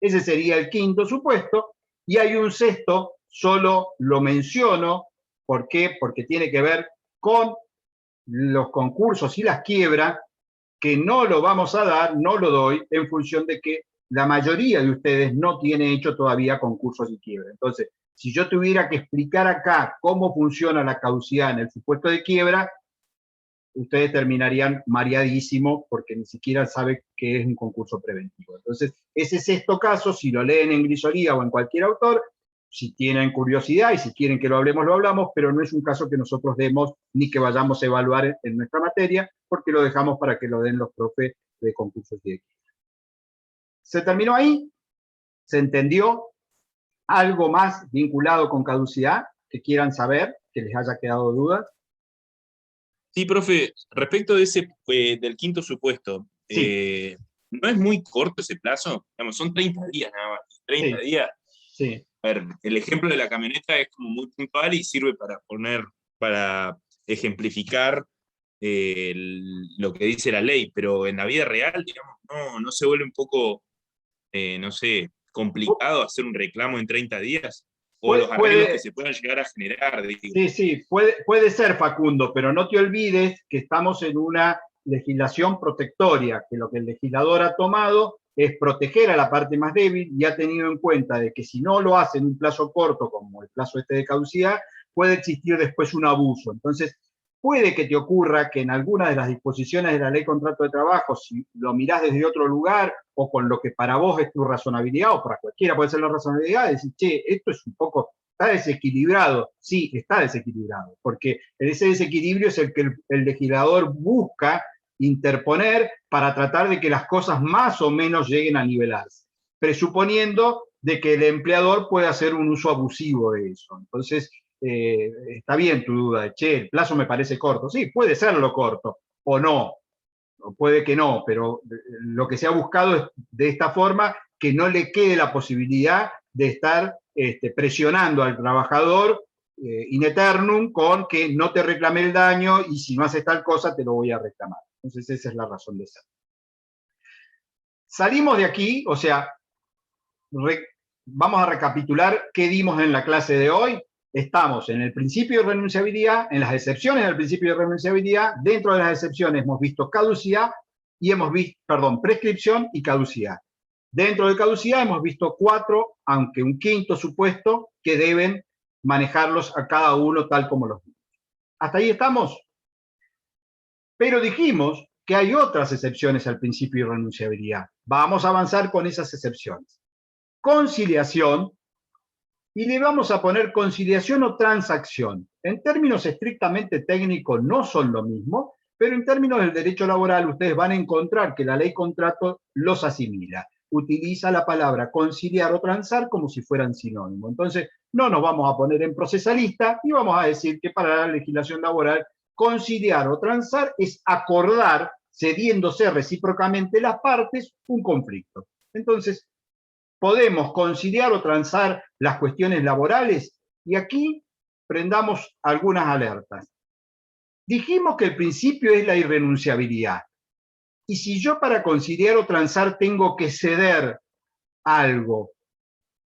A: Ese sería el quinto supuesto. Y hay un sexto, solo lo menciono, ¿por qué? Porque tiene que ver con los concursos y las quiebras, que no lo vamos a dar, no lo doy, en función de que la mayoría de ustedes no tiene hecho todavía concursos y quiebra. Entonces, si yo tuviera que explicar acá cómo funciona la caducidad en el supuesto de quiebra, ustedes terminarían mareadísimos porque ni siquiera saben qué es un concurso preventivo. Entonces, ese sexto caso, si lo leen en Grisolía o en cualquier autor, si tienen curiosidad y si quieren que lo hablamos, pero no es un caso que nosotros demos ni que vayamos a evaluar en nuestra materia, porque lo dejamos para que lo den los profes de concursos y de quiebra. ¿Se terminó ahí? ¿Se entendió? ¿Algo más vinculado con caducidad que quieran saber, que les haya quedado dudas?
B: Sí, profe, respecto de ese, del quinto supuesto,
A: sí.
B: ¿No es muy corto ese plazo? Digamos, son 30 días nada más. 30
A: sí.
B: días.
A: Sí.
B: A ver, el ejemplo de la camioneta es como muy puntual y sirve para ejemplificar lo que dice la ley, pero en la vida real, digamos, no se vuelve un poco, no sé, complicado hacer un reclamo en 30 días, o los arreglos que se puedan llegar a generar. Digo.
A: Sí, puede ser, Facundo, pero no te olvides que estamos en una legislación protectoria, que lo que el legislador ha tomado es proteger a la parte más débil y ha tenido en cuenta de que si no lo hace en un plazo corto, como el plazo este de caducidad, puede existir después un abuso. Entonces, puede que te ocurra que en alguna de las disposiciones de la Ley Contrato de Trabajo, si lo mirás desde otro lugar o con lo que para vos es tu razonabilidad, o para cualquiera puede ser la razonabilidad, decís, che, esto es un poco, está desequilibrado. Sí, está desequilibrado, porque ese desequilibrio es el que el legislador busca interponer para tratar de que las cosas más o menos lleguen a nivelarse, presuponiendo de que el empleador puede hacer un uso abusivo de eso. Entonces, está bien tu duda, che, el plazo me parece corto. Sí, puede serlo corto, o no, o puede que no, pero lo que se ha buscado es de esta forma que no le quede la posibilidad de estar presionando al trabajador in eternum con que no te reclamé el daño y si no haces tal cosa te lo voy a reclamar. Entonces esa es la razón de ser. Salimos de aquí, o sea, vamos a recapitular qué dimos en la clase de hoy. Estamos en el principio de renunciabilidad, en las excepciones del principio de renunciabilidad. Dentro de las excepciones hemos visto caducidad y hemos visto, prescripción y caducidad. Dentro de caducidad hemos visto 4, aunque un quinto supuesto, que deben manejarlos a cada uno tal como los vimos. ¿Hasta ahí estamos? Pero dijimos que hay otras excepciones al principio de renunciabilidad. Vamos a avanzar con esas excepciones. Conciliación, y le vamos a poner conciliación o transacción. En términos estrictamente técnicos no son lo mismo, pero en términos del derecho laboral ustedes van a encontrar que la ley contrato los asimila. Utiliza la palabra conciliar o transar como si fueran sinónimos. Entonces, no nos vamos a poner en procesalista y vamos a decir que para la legislación laboral conciliar o transar es acordar, cediéndose recíprocamente las partes, un conflicto. Entonces, podemos conciliar o transar las cuestiones laborales y aquí prendamos algunas alertas. Dijimos que el principio es la irrenunciabilidad. Y si yo para conciliar o transar tengo que ceder algo,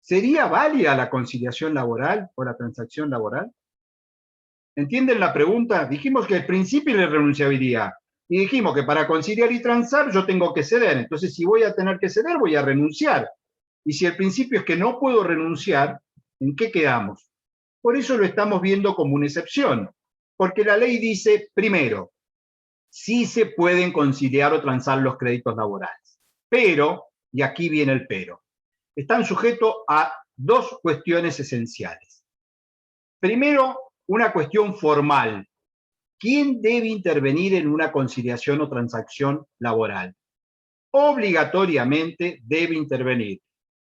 A: ¿sería válida la conciliación laboral o la transacción laboral? ¿Entienden la pregunta? Dijimos que el principio es la irrenunciabilidad. Y dijimos que para conciliar y transar yo tengo que ceder. Entonces, si voy a tener que ceder, voy a renunciar. Y si el principio es que no puedo renunciar, ¿en qué quedamos? Por eso lo estamos viendo como una excepción. Porque la ley dice, primero, sí se pueden conciliar o transar los créditos laborales. Pero, y aquí viene el pero, están sujetos a 2 cuestiones esenciales. Primero, una cuestión formal. ¿Quién debe intervenir en una conciliación o transacción laboral? Obligatoriamente debe intervenir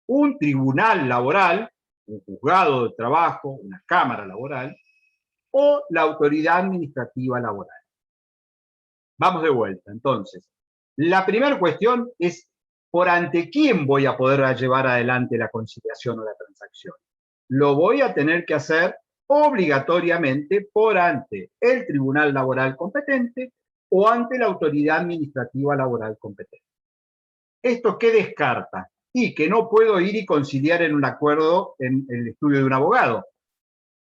A: un tribunal laboral, un juzgado de trabajo, una cámara laboral, o la autoridad administrativa laboral. Vamos de vuelta, entonces. La primera cuestión es por ante quién voy a poder llevar adelante la conciliación o la transacción. Lo voy a tener que hacer obligatoriamente por ante el tribunal laboral competente o ante la autoridad administrativa laboral competente. ¿Esto qué descarta? Y que no puedo ir y conciliar en un acuerdo en el estudio de un abogado,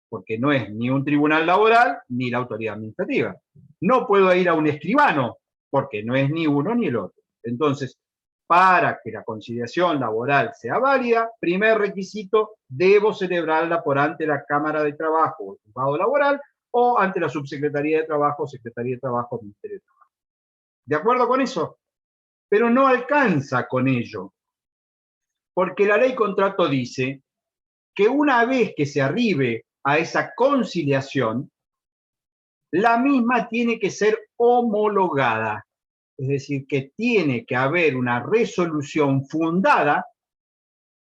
A: porque no es ni un tribunal laboral ni la autoridad administrativa. No puedo ir a un escribano, porque no es ni uno ni el otro. Entonces, para que la conciliación laboral sea válida, primer requisito, debo celebrarla por ante la Cámara de Trabajo o el Juzgado Laboral o ante la Subsecretaría de Trabajo, Secretaría de Trabajo, Ministerio de Trabajo. ¿De acuerdo con eso? Pero no alcanza con ello, porque la ley contrato dice que una vez que se arribe a esa conciliación, la misma tiene que ser homologada. Es decir, que tiene que haber una resolución fundada,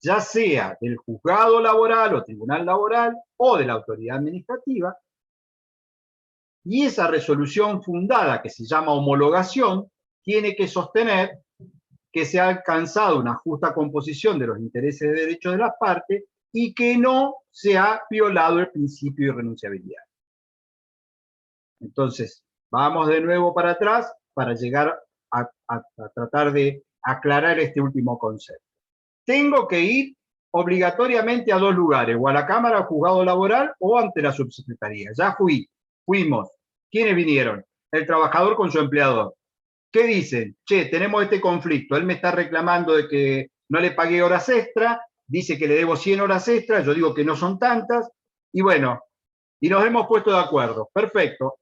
A: ya sea del juzgado laboral o tribunal laboral o de la autoridad administrativa, y esa resolución fundada, que se llama homologación, tiene que sostener que se ha alcanzado una justa composición de los intereses de derechos de las partes y que no se ha violado el principio de irrenunciabilidad. Entonces, vamos de nuevo para atrás para llegar a tratar de aclarar este último concepto. Tengo que ir obligatoriamente a dos lugares, o a la Cámara, o juzgado laboral, o ante la subsecretaría. Ya fuimos. ¿Quiénes vinieron? El trabajador con su empleador. ¿Qué dicen? Che, tenemos este conflicto, él me está reclamando de que no le pagué horas extra, dice que le debo 100 horas extra, yo digo que no son tantas, y bueno, y nos hemos puesto de acuerdo. Perfecto.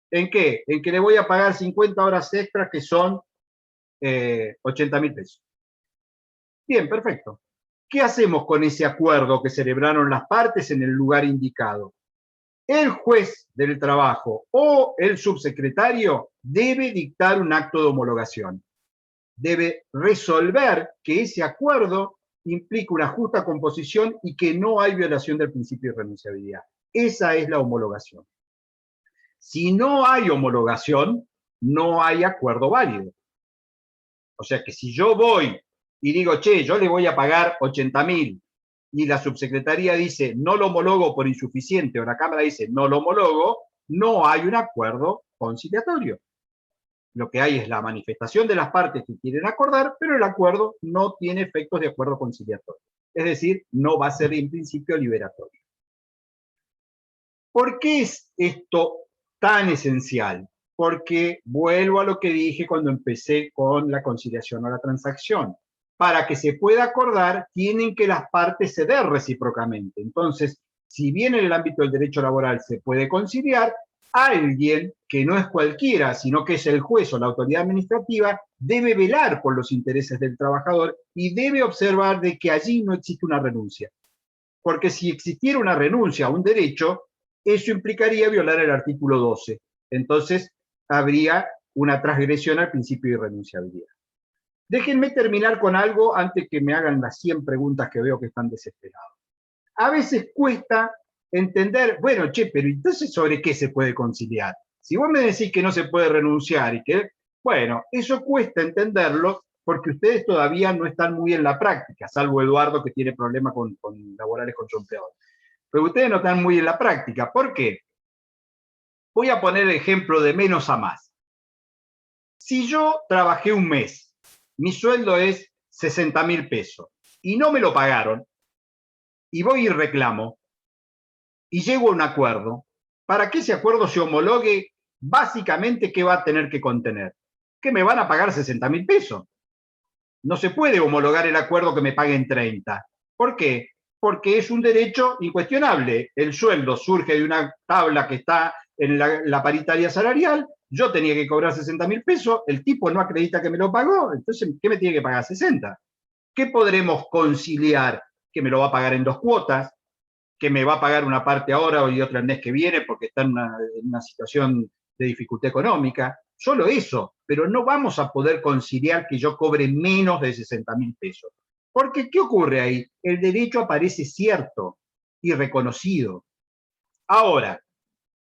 A: ¿En qué? En que le voy a pagar 50 horas extras, que son 80.000 pesos. Bien, perfecto. ¿Qué hacemos con ese acuerdo que celebraron las partes en el lugar indicado? El juez del trabajo o el subsecretario debe dictar un acto de homologación. Debe resolver que ese acuerdo implica una justa composición y que no hay violación del principio de irrenunciabilidad. Esa es la homologación. Si no hay homologación, no hay acuerdo válido. O sea que si yo voy y digo, che, yo le voy a pagar 80.000, y la subsecretaría dice, no lo homologo por insuficiente, o la Cámara dice, no lo homologo, no hay un acuerdo conciliatorio. Lo que hay es la manifestación de las partes que quieren acordar, pero el acuerdo no tiene efectos de acuerdo conciliatorio. Es decir, no va a ser en principio liberatorio. ¿Por qué es esto tan esencial? Porque vuelvo a lo que dije cuando empecé con la conciliación o la transacción. Para que se pueda acordar, tienen que las partes ceder recíprocamente. Entonces, si bien en el ámbito del derecho laboral se puede conciliar, alguien que no es cualquiera, sino que es el juez o la autoridad administrativa, debe velar por los intereses del trabajador y debe observar de que allí no existe una renuncia. Porque si existiera una renuncia a un derecho, eso implicaría violar el artículo 12. Entonces, habría una transgresión al principio de irrenunciabilidad. Déjenme terminar con algo antes que me hagan las 100 preguntas que veo que están desesperados. A veces cuesta entender, bueno, che, pero entonces ¿sobre qué se puede conciliar? Si vos me decís que no se puede renunciar y que, bueno, eso cuesta entenderlo porque ustedes todavía no están muy en la práctica, salvo Eduardo que tiene problemas con laborales con su empleador. Pero ustedes no están muy en la práctica. ¿Por qué? Voy a poner el ejemplo de menos a más. Si yo trabajé un mes, mi sueldo es 60.000 pesos y no me lo pagaron, y voy y reclamo, y llego a un acuerdo, para que ese acuerdo se homologue, básicamente, ¿qué va a tener que contener? Que me van a pagar 60.000 pesos. No se puede homologar el acuerdo que me paguen 30. ¿Por qué? Porque es un derecho incuestionable. El sueldo surge de una tabla que está en la paritaria salarial, yo tenía que cobrar 60.000 pesos, el tipo no acredita que me lo pagó, entonces, ¿qué me tiene que pagar? 60. ¿Qué podremos conciliar? Que me lo va a pagar en 2 cuotas, que me va a pagar una parte ahora y otra el mes que viene porque está en una situación de dificultad económica. Solo eso, pero no vamos a poder conciliar que yo cobre menos de 60.000 pesos. Porque, ¿qué ocurre ahí? El derecho aparece cierto y reconocido. Ahora,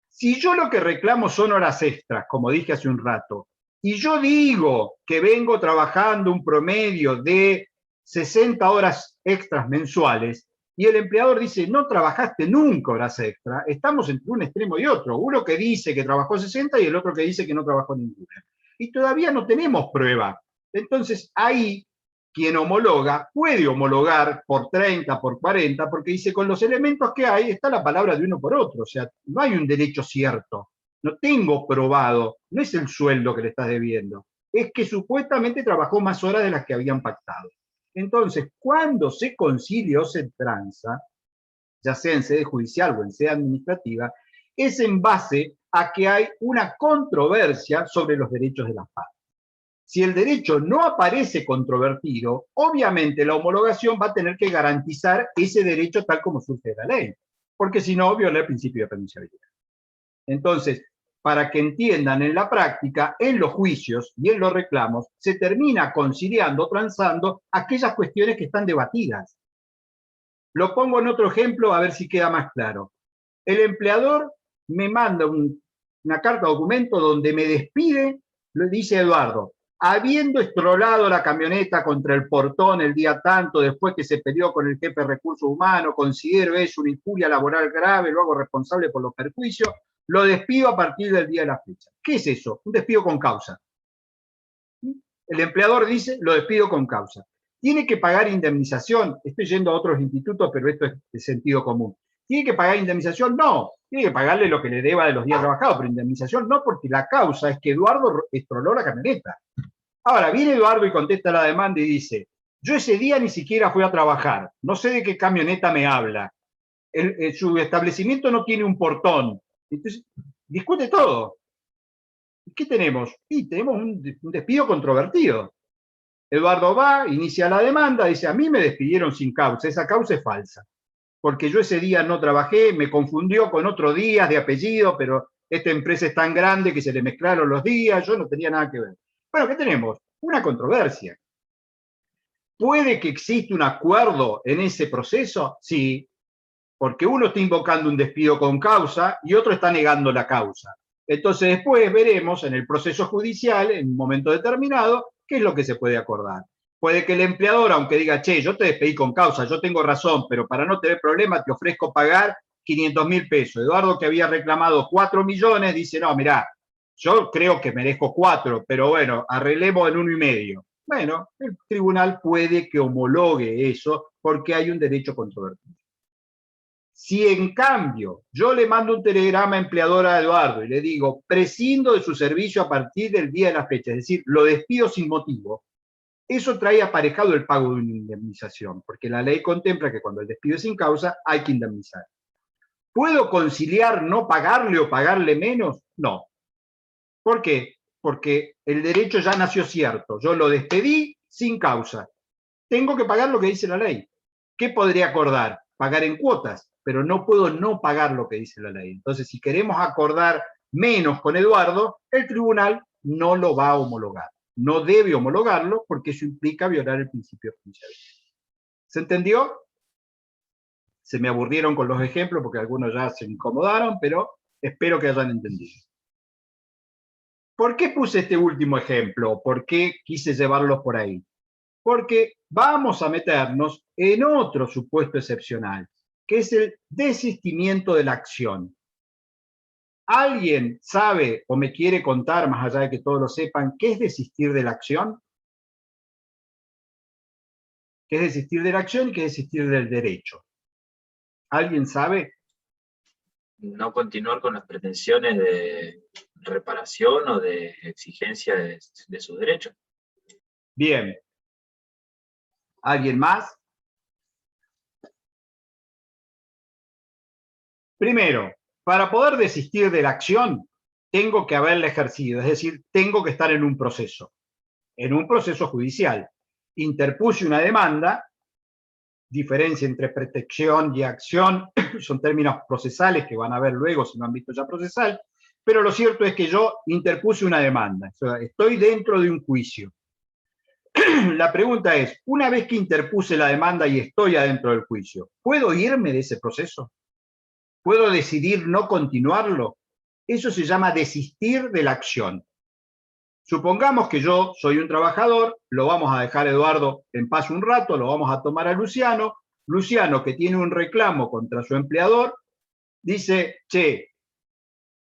A: si yo lo que reclamo son horas extras, como dije hace un rato, y yo digo que vengo trabajando un promedio de 60 horas extras mensuales, y el empleador dice, no trabajaste nunca horas extras, estamos entre un extremo y otro. Uno que dice que trabajó 60 y el otro que dice que no trabajó ninguna. Y todavía no tenemos prueba. Entonces, ahí, quien homologa puede homologar por 30, por 40, porque dice, con los elementos que hay, está la palabra de uno por otro. O sea, no hay un derecho cierto. No tengo probado, no es el sueldo que le estás debiendo, es que supuestamente trabajó más horas de las que habían pactado. Entonces, cuando se concilia o se transa, ya sea en sede judicial o en sede administrativa, es en base a que hay una controversia sobre los derechos de las partes. Si el derecho no aparece controvertido, obviamente la homologación va a tener que garantizar ese derecho tal como surge de la ley, porque si no, viola el principio de pronunciabilidad. Entonces, para que entiendan en la práctica, en los juicios y en los reclamos, se termina conciliando, transando aquellas cuestiones que están debatidas. Lo pongo en otro ejemplo a ver si queda más claro. El empleador me manda una carta documento donde me despide, lo dice Eduardo, habiendo estrolado la camioneta contra el portón el día tanto, después que se peleó con el jefe de recursos humanos, considero eso una injuria laboral grave, lo hago responsable por los perjuicios, lo despido a partir del día de la fecha. ¿Qué es eso? Un despido con causa. El empleador dice, lo despido con causa. ¿Tiene que pagar indemnización? Estoy yendo a otros institutos, pero esto es de sentido común. ¿Tiene que pagar indemnización? No. Tiene que pagarle lo que le deba de los días trabajados, pero indemnización no, porque la causa es que Eduardo estroló la camioneta. Ahora, viene Eduardo y contesta la demanda y dice, yo ese día ni siquiera fui a trabajar, no sé de qué camioneta me habla, su establecimiento no tiene un portón. Entonces, discute todo. ¿Qué tenemos? Sí, tenemos un despido controvertido. Eduardo va, inicia la demanda, dice, a mí me despidieron sin causa, esa causa es falsa, porque yo ese día no trabajé, me confundió con otro Díaz de apellido, pero esta empresa es tan grande que se le mezclaron los días, yo no tenía nada que ver. Bueno, ¿qué tenemos? Una controversia. ¿Puede que exista un acuerdo en ese proceso? Sí, porque uno está invocando un despido con causa y otro está negando la causa. Entonces después veremos en el proceso judicial, en un momento determinado, qué es lo que se puede acordar. Puede que el empleador, aunque diga, che, yo te despedí con causa, yo tengo razón, pero para no tener problema te ofrezco pagar 500.000 pesos. Eduardo, que había reclamado 4 millones, dice, no, mirá, yo creo que merezco 4, pero bueno, arreglemos en 1,5. Bueno, el tribunal puede que homologue eso porque hay un derecho controvertido. Si en cambio yo le mando un telegrama empleador a Eduardo y le digo, prescindo de su servicio a partir del día de la fecha, es decir, lo despido sin motivo, eso trae aparejado el pago de una indemnización, porque la ley contempla que cuando el despido es sin causa hay que indemnizar. ¿Puedo conciliar no pagarle o pagarle menos? No. ¿Por qué? Porque el derecho ya nació cierto. Yo lo despedí sin causa. Tengo que pagar lo que dice la ley. ¿Qué podría acordar? Pagar en cuotas, pero no puedo no pagar lo que dice la ley. Entonces, si queremos acordar menos con Eduardo, el tribunal no lo va a homologar. No debe homologarlo porque eso implica violar el principio de pronunciabilidad. ¿Se entendió? Se me aburrieron con los ejemplos porque algunos ya se incomodaron, pero espero que hayan entendido. ¿Por qué puse este último ejemplo? ¿Por qué quise llevarlos por ahí? Porque vamos a meternos en otro supuesto excepcional, que es el desistimiento de la acción. ¿Alguien sabe o me quiere contar, más allá de que todos lo sepan, qué es desistir de la acción? ¿Qué es desistir de la acción y qué es desistir del derecho? ¿Alguien sabe?
F: No continuar con las pretensiones de reparación o de exigencia de sus derechos.
A: Bien. ¿Alguien más? Primero, para poder desistir de la acción, tengo que haberla ejercido, es decir, tengo que estar en un proceso judicial. Interpuse una demanda, diferencia entre protección y acción, son términos procesales que van a ver luego si no han visto ya procesal, pero lo cierto es que yo interpuse una demanda, o sea, estoy dentro de un juicio. La pregunta es, una vez que interpuse la demanda y estoy adentro del juicio, ¿puedo irme de ese proceso? ¿Puedo decidir no continuarlo? Eso se llama desistir de la acción. Supongamos que yo soy un trabajador, lo vamos a dejar, Eduardo, en paz un rato, lo vamos a tomar a Luciano. Luciano, que tiene un reclamo contra su empleador, dice, che,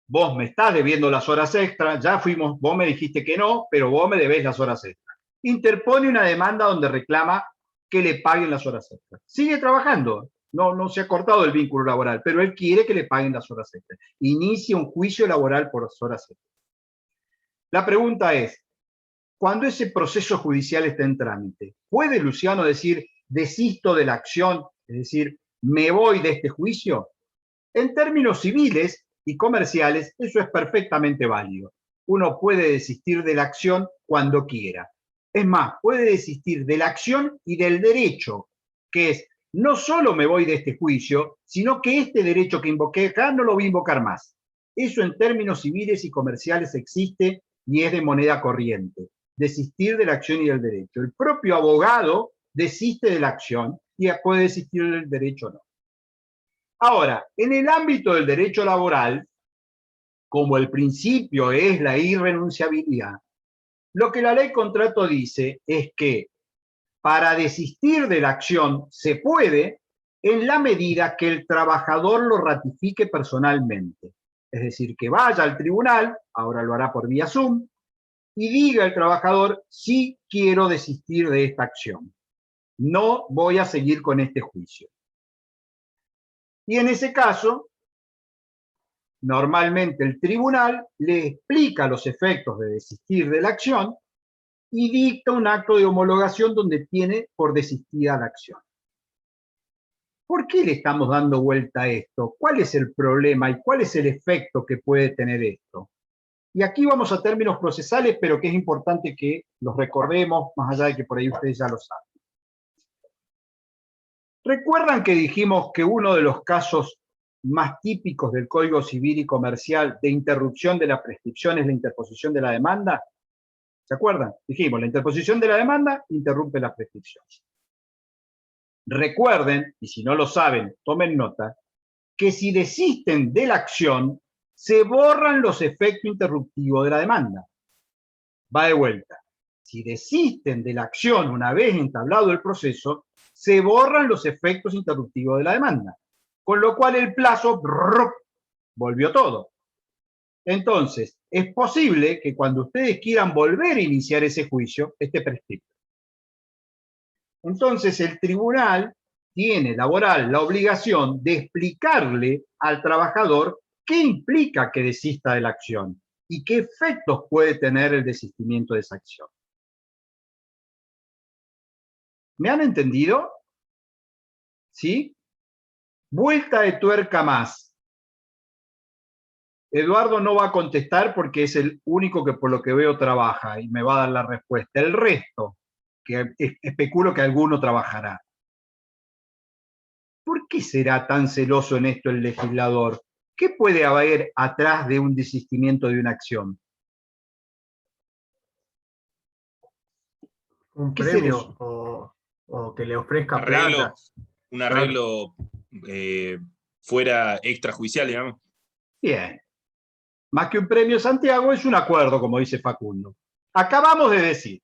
A: vos me estás debiendo las horas extras, ya fuimos, vos me dijiste que no, pero vos me debés las horas extras. Interpone una demanda donde reclama que le paguen las horas extras. Sigue trabajando, no se ha cortado el vínculo laboral, pero él quiere que le paguen las horas extras. Inicia un juicio laboral por las horas extras. La pregunta es, cuando ese proceso judicial está en trámite, ¿puede Luciano decir, desisto de la acción, es decir, me voy de este juicio? En términos civiles y comerciales, eso es perfectamente válido. Uno puede desistir de la acción cuando quiera. Es más, puede desistir de la acción y del derecho, que es, no solo me voy de este juicio, sino que este derecho que invoqué acá no lo voy a invocar más. Eso en términos civiles y comerciales existe y es de moneda corriente. Desistir de la acción y del derecho. El propio abogado desiste de la acción y puede desistir del derecho o no. Ahora, en el ámbito del derecho laboral, como el principio es la irrenunciabilidad, lo que la ley contrato dice es que para desistir de la acción se puede en la medida que el trabajador lo ratifique personalmente. Es decir, que vaya al tribunal, ahora lo hará por vía Zoom, y diga al trabajador, sí quiero desistir de esta acción. No voy a seguir con este juicio. Y en ese caso, normalmente el tribunal le explica los efectos de desistir de la acción y dicta un acto de homologación donde tiene por desistida la acción. ¿Por qué le estamos dando vuelta a esto? ¿Cuál es el problema y cuál es el efecto que puede tener esto? Y aquí vamos a términos procesales, pero que es importante que los recordemos, más allá de que por ahí ustedes ya lo saben. ¿Recuerdan que dijimos que uno de los casos más típicos del Código Civil y Comercial de interrupción de la prescripción es la interposición de la demanda? ¿Se acuerdan? Dijimos, la interposición de la demanda interrumpe la prescripción. Recuerden, y si no lo saben, tomen nota, que si desisten de la acción, se borran los efectos interruptivos de la demanda. Va de vuelta. Si desisten de la acción una vez entablado el proceso, se borran los efectos interruptivos de la demanda. Con lo cual el plazo volvió todo. Entonces, es posible que cuando ustedes quieran volver a iniciar ese juicio, esté prescrito. Entonces, el tribunal tiene laboral la obligación de explicarle al trabajador qué implica que desista de la acción y qué efectos puede tener el desistimiento de esa acción. ¿Me han entendido? ¿Sí? Vuelta de tuerca más. Eduardo no va a contestar porque es el único que por lo que veo trabaja y me va a dar la respuesta. El resto, que especulo que alguno trabajará. ¿Por qué será tan celoso en esto el legislador? ¿Qué puede haber atrás de un desistimiento de una acción?
E: Un premio o que le ofrezca plata.
B: Un arreglo fuera extrajudicial, digamos.
A: Bien. Más que un premio Santiago, es un acuerdo, como dice Facundo. Acabamos de decir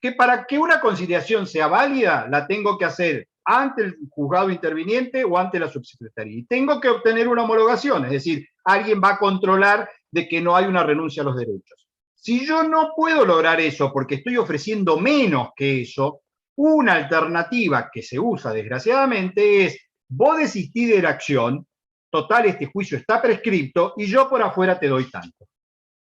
A: que para que una conciliación sea válida, la tengo que hacer ante el juzgado interviniente o ante la subsecretaría. Y tengo que obtener una homologación, es decir, alguien va a controlar de que no hay una renuncia a los derechos. Si yo no puedo lograr eso porque estoy ofreciendo menos que eso, una alternativa que se usa desgraciadamente es, vos desistís de la acción, total, este juicio está prescripto y yo por afuera te doy tanto.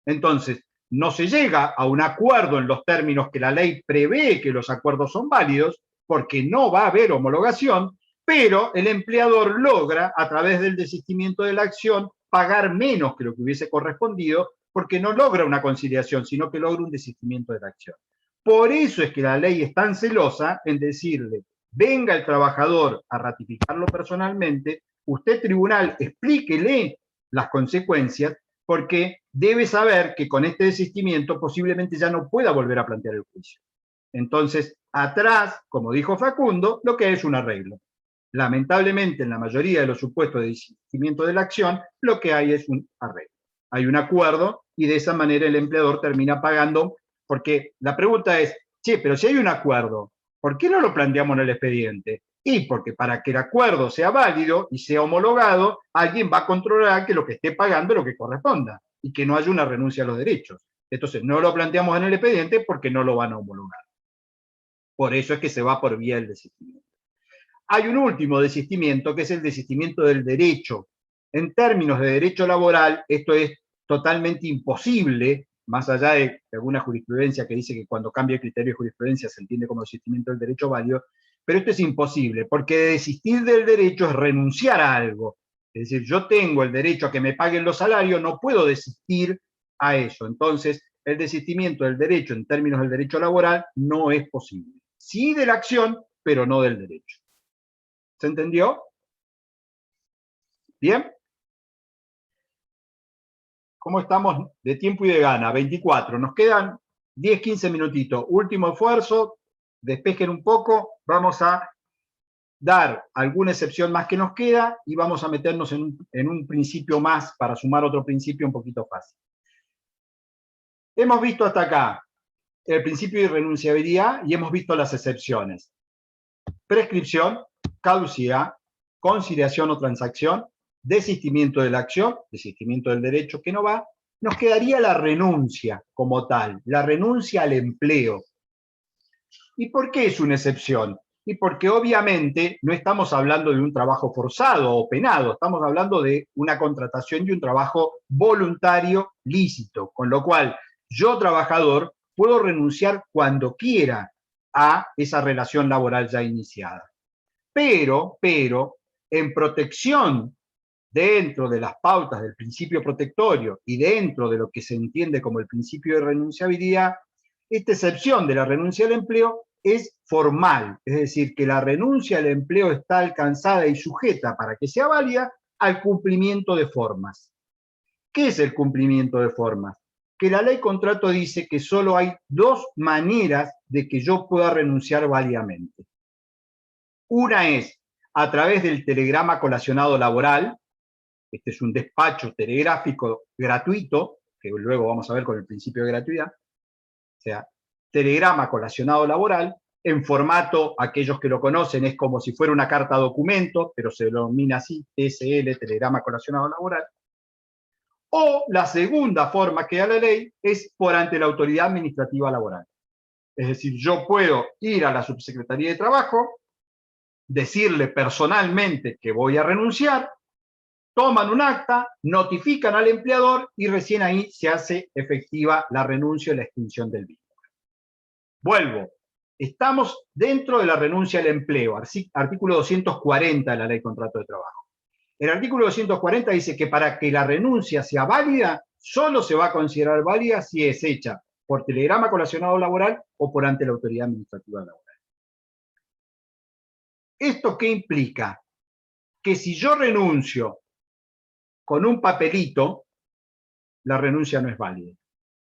A: Entonces, no se llega a un acuerdo en los términos que la ley prevé que los acuerdos son válidos, porque no va a haber homologación, pero el empleador logra, a través del desistimiento de la acción, pagar menos que lo que hubiese correspondido, porque no logra una conciliación, sino que logra un desistimiento de la acción. Por eso es que la ley es tan celosa en decirle, venga el trabajador a ratificarlo personalmente, usted tribunal explíquele las consecuencias, porque debe saber que con este desistimiento posiblemente ya no pueda volver a plantear el juicio. Entonces, atrás, como dijo Facundo, lo que es un arreglo. Lamentablemente, en la mayoría de los supuestos de desistimiento de la acción, lo que hay es un arreglo. Hay un acuerdo y de esa manera el empleador termina pagando, porque la pregunta es, che, pero si hay un acuerdo, ¿por qué no lo planteamos en el expediente? Y porque para que el acuerdo sea válido y sea homologado, alguien va a controlar que lo que esté pagando es lo que corresponda y que no haya una renuncia a los derechos. Entonces, no lo planteamos en el expediente porque no lo van a homologar. Por eso es que se va por vía del desistimiento. Hay un último desistimiento, que es el desistimiento del derecho. En términos de derecho laboral, esto es totalmente imposible, más allá de alguna jurisprudencia que dice que cuando cambia el criterio de jurisprudencia se entiende como desistimiento del derecho válido, pero esto es imposible, porque desistir del derecho es renunciar a algo. Es decir, yo tengo el derecho a que me paguen los salarios, no puedo desistir a eso. Entonces, el desistimiento del derecho en términos del derecho laboral no es posible. Sí de la acción, pero no del derecho. ¿Se entendió? ¿Bien? ¿Cómo estamos de tiempo y de gana? 24. Nos quedan 10, 15 minutitos. Último esfuerzo. Despejen un poco. Vamos a dar alguna excepción más que nos queda y vamos a meternos en un principio más para sumar otro principio un poquito fácil. Hemos visto hasta acá el principio de irrenunciabilidad y hemos visto las excepciones. Prescripción, caducidad, conciliación o transacción, desistimiento de la acción, desistimiento del derecho que no va, nos quedaría la renuncia como tal, la renuncia al empleo. ¿Y por qué es una excepción? Y porque obviamente no estamos hablando de un trabajo forzado o penado, estamos hablando de una contratación y un trabajo voluntario lícito, con lo cual yo, trabajador, puedo renunciar cuando quiera a esa relación laboral ya iniciada. Pero, en protección dentro de las pautas del principio protectorio y dentro de lo que se entiende como el principio de renunciabilidad, esta excepción de la renuncia al empleo es formal, es decir, que la renuncia al empleo está alcanzada y sujeta para que sea válida al cumplimiento de formas. ¿Qué es el cumplimiento de formas? Que la ley contrato dice que solo hay dos maneras de que yo pueda renunciar válidamente. Una es a través del telegrama colacionado laboral. Este es un despacho telegráfico gratuito, que luego vamos a ver con el principio de gratuidad. O sea, telegrama colacionado laboral, en formato, aquellos que lo conocen, es como si fuera una carta documento, pero se denomina así, TSL, telegrama colacionado laboral. O la segunda forma que da la ley es por ante la autoridad administrativa laboral. Es decir, yo puedo ir a la subsecretaría de Trabajo, decirle personalmente que voy a renunciar, toman un acta, notifican al empleador y recién ahí se hace efectiva la renuncia y la extinción del vínculo. Vuelvo, estamos dentro de la renuncia al empleo, artículo 240 de la Ley de Contrato de Trabajo. El artículo 240 dice que para que la renuncia sea válida, solo se va a considerar válida si es hecha por telegrama colacionado laboral o por ante la autoridad administrativa laboral. ¿Esto qué implica? Que si yo renuncio con un papelito, la renuncia no es válida.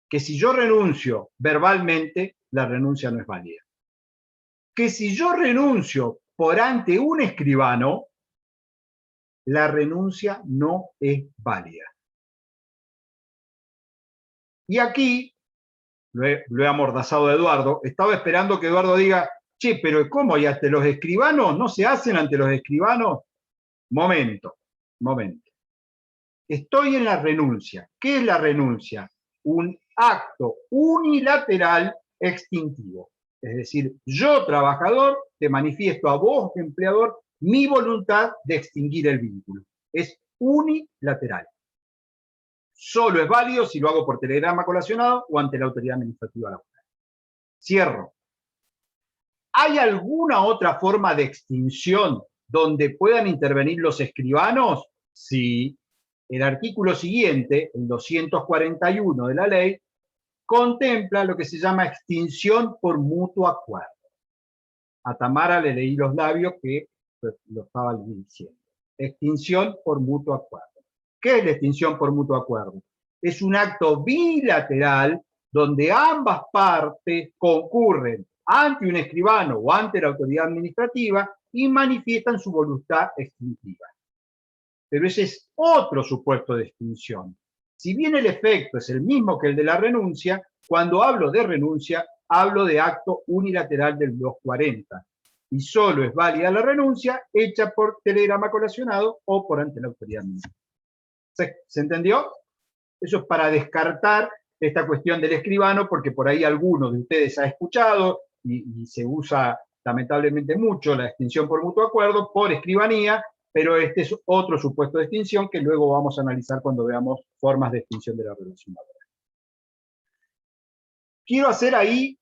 A: Que si yo renuncio verbalmente, la renuncia no es válida. Que si yo renuncio por ante un escribano, la renuncia no es válida. Y aquí, lo he amordazado a Eduardo, estaba esperando que Eduardo diga, che, pero ¿cómo? ¿Y ante los escribanos? ¿No se hacen ante los escribanos? Momento. Estoy en la renuncia. ¿Qué es la renuncia? Un acto unilateral extintivo. Es decir, yo, trabajador, te manifiesto a vos, empleador, mi voluntad de extinguir el vínculo. Es unilateral. Solo es válido si lo hago por telegrama colacionado o ante la autoridad administrativa laboral. Cierro. ¿Hay alguna otra forma de extinción donde puedan intervenir los escribanos? Sí. El artículo siguiente, el 241 de la ley, contempla lo que se llama extinción por mutuo acuerdo. A Tamara le leí los labios que lo estaba diciendo. Extinción por mutuo acuerdo. ¿Qué es la extinción por mutuo acuerdo? Es un acto bilateral donde ambas partes concurren ante un escribano o ante la autoridad administrativa y manifiestan su voluntad extintiva. Pero ese es otro supuesto de extinción. Si bien el efecto es el mismo que el de la renuncia, cuando hablo de renuncia, hablo de acto unilateral del 240. Y solo es válida la renuncia hecha por telegrama colacionado o por ante la autoridad administrativa. ¿Se entendió? Eso es para descartar esta cuestión del escribano, porque por ahí alguno de ustedes ha escuchado y se usa lamentablemente mucho la extinción por mutuo acuerdo, por escribanía, pero este es otro supuesto de extinción que luego vamos a analizar cuando veamos formas de extinción de la relación laboral. Quiero hacer ahí,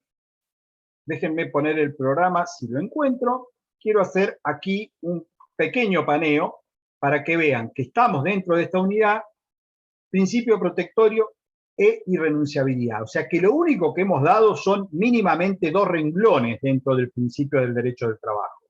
A: déjenme poner el programa si lo encuentro, quiero hacer aquí un pequeño paneo para que vean que estamos dentro de esta unidad, principio protectorio e irrenunciabilidad. O sea que lo único que hemos dado son mínimamente 2 renglones dentro del principio del derecho del trabajo.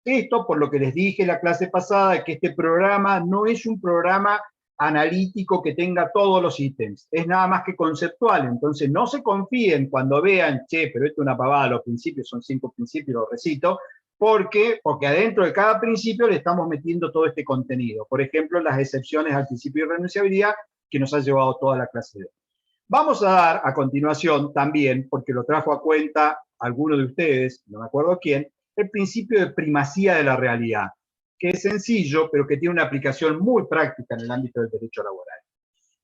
A: Esto, por lo que les dije en la clase pasada, que este programa no es un programa analítico que tenga todos los ítems, es nada más que conceptual, entonces no se confíen cuando vean, che, pero esto es una pavada, los principios son 5 principios, los recito. ¿Por qué? Porque adentro de cada principio le estamos metiendo todo este contenido. Por ejemplo, las excepciones al principio de irrenunciabilidad que nos ha llevado toda la clase de hoy. Vamos a dar a continuación también, porque lo trajo a cuenta alguno de ustedes, no me acuerdo quién, el principio de primacía de la realidad, que es sencillo, pero que tiene una aplicación muy práctica en el ámbito del derecho laboral.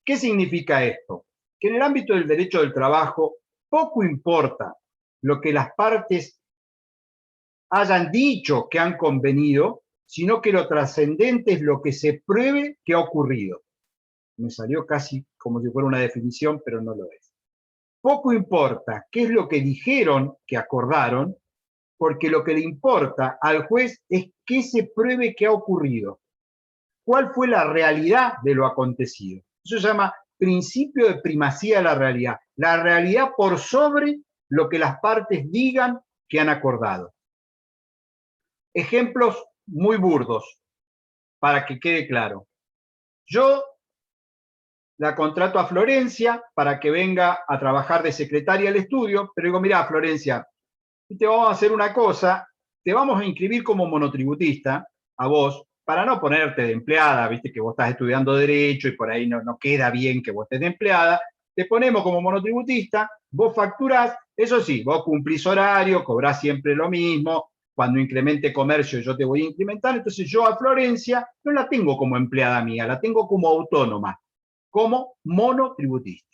A: ¿Qué significa esto? Que en el ámbito del derecho del trabajo poco importa lo que las partes hayan dicho que han convenido, sino que lo trascendente es lo que se pruebe que ha ocurrido. Me salió casi como si fuera una definición, pero no lo es. Poco importa qué es lo que dijeron que acordaron, porque lo que le importa al juez es qué se pruebe que ha ocurrido. ¿Cuál fue la realidad de lo acontecido? Eso se llama principio de primacía de la realidad. La realidad por sobre lo que las partes digan que han acordado. Ejemplos muy burdos, para que quede claro. Yo la contrato a Florencia para que venga a trabajar de secretaria al estudio, pero digo, mirá, Florencia, te vamos a hacer una cosa, te vamos a inscribir como monotributista, a vos, para no ponerte de empleada, viste que vos estás estudiando Derecho y por ahí no queda bien que vos estés de empleada, te ponemos como monotributista, vos facturás, eso sí, vos cumplís horario, cobrás siempre lo mismo, cuando incremente comercio yo te voy a incrementar, entonces yo a Florencia no la tengo como empleada mía, la tengo como autónoma, como monotributista.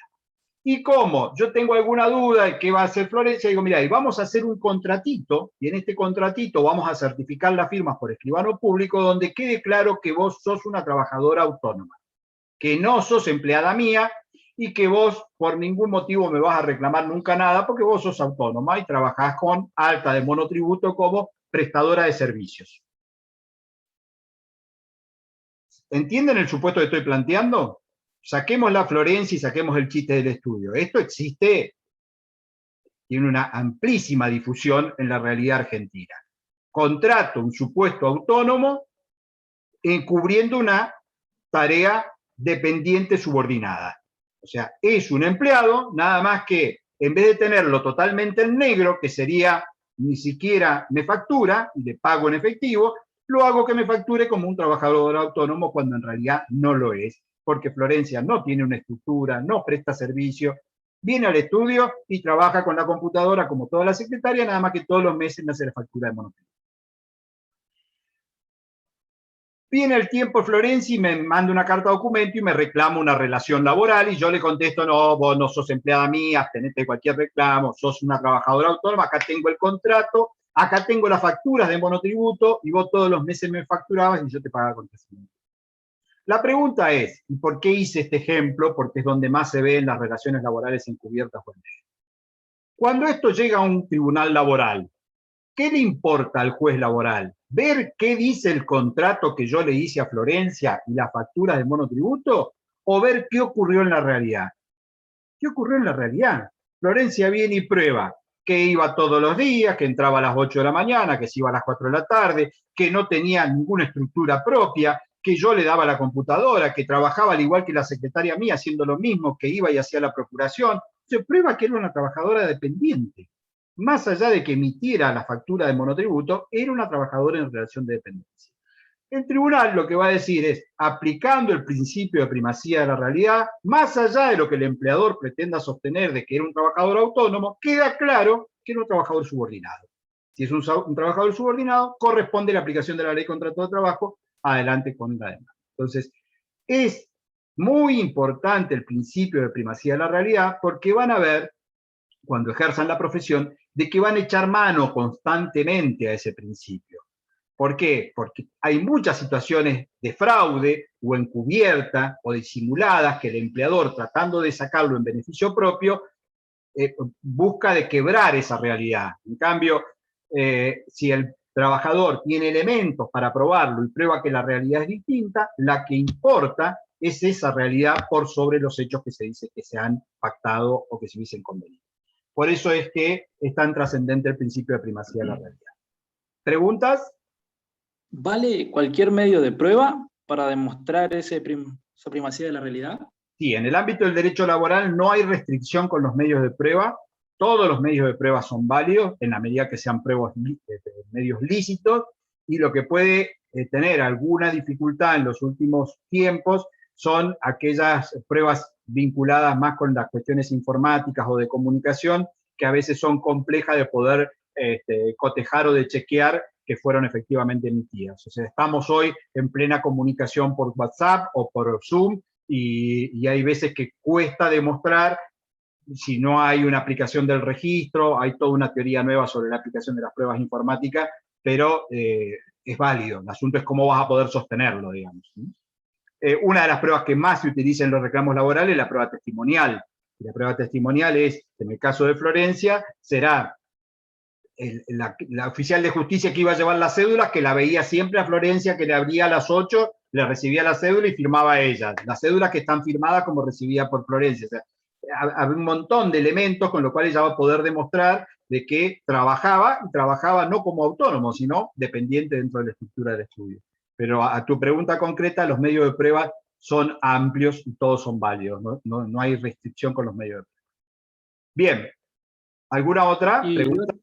A: Y como yo tengo alguna duda de qué va a hacer Florencia, digo, mira, y vamos a hacer un contratito, y en este contratito vamos a certificar las firmas por escribano público, donde quede claro que vos sos una trabajadora autónoma, que no sos empleada mía, y que vos por ningún motivo me vas a reclamar nunca nada, porque vos sos autónoma y trabajás con alta de monotributo como prestadora de servicios. ¿Entienden el supuesto que estoy planteando? Saquemos la Florencia y saquemos el chiste del estudio. Esto existe, tiene una amplísima difusión en la realidad argentina. Contrato un supuesto autónomo encubriendo una tarea dependiente subordinada. O sea, es un empleado, nada más que en vez de tenerlo totalmente en negro, que sería ni siquiera me factura y le pago en efectivo, lo hago que me facture como un trabajador autónomo cuando en realidad no lo es, porque Florencia no tiene una estructura, no presta servicio, viene al estudio y trabaja con la computadora como toda la secretaria, nada más que todos los meses me hace la factura de monotributo. Viene el tiempo Florencia y me manda una carta de documento y me reclama una relación laboral y yo le contesto, no, vos no sos empleada mía, abstenete cualquier reclamo, sos una trabajadora autónoma, acá tengo el contrato, acá tengo las facturas de monotributo y vos todos los meses me facturabas y yo te pagaba con crecimiento. La pregunta es, ¿y por qué hice este ejemplo? Porque es donde más se ven las relaciones laborales encubiertas por el medio. Cuando esto llega a un tribunal laboral, ¿qué le importa al juez laboral? ¿Ver qué dice el contrato que yo le hice a Florencia y las facturas de monotributo? ¿O ver qué ocurrió en la realidad? ¿Qué ocurrió en la realidad? Florencia viene y prueba que iba todos los días, que entraba a las 8 de la mañana, que se iba a las 4 de la tarde, que no tenía ninguna estructura propia, que yo le daba la computadora, que trabajaba al igual que la secretaria mía, haciendo lo mismo, que iba y hacía la procuración. Se prueba que era una trabajadora dependiente. Más allá de que emitiera la factura de monotributo, era una trabajadora en relación de dependencia. El tribunal lo que va a decir es, aplicando el principio de primacía de la realidad, más allá de lo que el empleador pretenda sostener de que era un trabajador autónomo, queda claro que era un trabajador subordinado. Si es un trabajador subordinado, corresponde la aplicación de la ley de contrato de trabajo, adelante con la demanda. Entonces, es muy importante el principio de primacía de la realidad porque van a ver cuando ejerzan la profesión, de que van a echar mano constantemente a ese principio. ¿Por qué? Porque hay muchas situaciones de fraude o encubierta o disimuladas que el empleador, tratando de sacarlo en beneficio propio, busca de quebrar esa realidad. En cambio, si el trabajador tiene elementos para probarlo y prueba que la realidad es distinta, la que importa es esa realidad por sobre los hechos que se dice que se han pactado o que se hubiesen convenido. Por eso es que es tan trascendente el principio de primacía de la realidad. ¿Preguntas?
D: ¿Vale cualquier medio de prueba para demostrar esa primacía de la realidad?
A: Sí, en el ámbito del derecho laboral no hay restricción con los medios de prueba. Todos los medios de prueba son válidos en la medida que sean medios lícitos, y lo que puede tener alguna dificultad en los últimos tiempos son aquellas pruebas vinculadas más con las cuestiones informáticas o de comunicación, que a veces son complejas de poder cotejar o de chequear que fueron efectivamente emitidas. O sea, estamos hoy en plena comunicación por WhatsApp o por Zoom, y hay veces que cuesta demostrar si no hay una aplicación del registro. Hay toda una teoría nueva sobre la aplicación de las pruebas informáticas, pero es válido. El asunto es cómo vas a poder sostenerlo, digamos. Una de las pruebas que más se utiliza en los reclamos laborales es la prueba testimonial. Y la prueba testimonial es, en el caso de Florencia, será la oficial de justicia que iba a llevar la cédula, que la veía siempre a Florencia, que le abría a las 8, le recibía la cédula y firmaba a ella. Las cédulas que están firmadas como recibida por Florencia. O sea, hay un montón de elementos con los cuales ella va a poder demostrar de que trabajaba, y trabajaba no como autónomo, sino dependiente dentro de la estructura del estudio. Pero a tu pregunta concreta, los medios de prueba son amplios y todos son válidos. No hay restricción con los medios de prueba. Bien. ¿Alguna otra pregunta?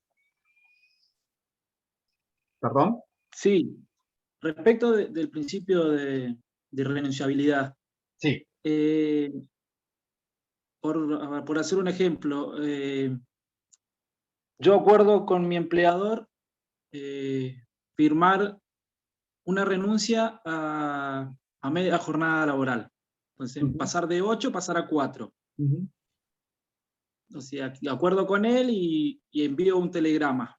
A: ¿Perdón?
D: Sí. Respecto del principio de renunciabilidad.
A: Sí.
D: Por hacer un ejemplo, yo acuerdo con mi empleador firmar una renuncia a media jornada laboral. Entonces, pasar de 8, pasar a 4. O sea, acuerdo con él y envío un telegrama.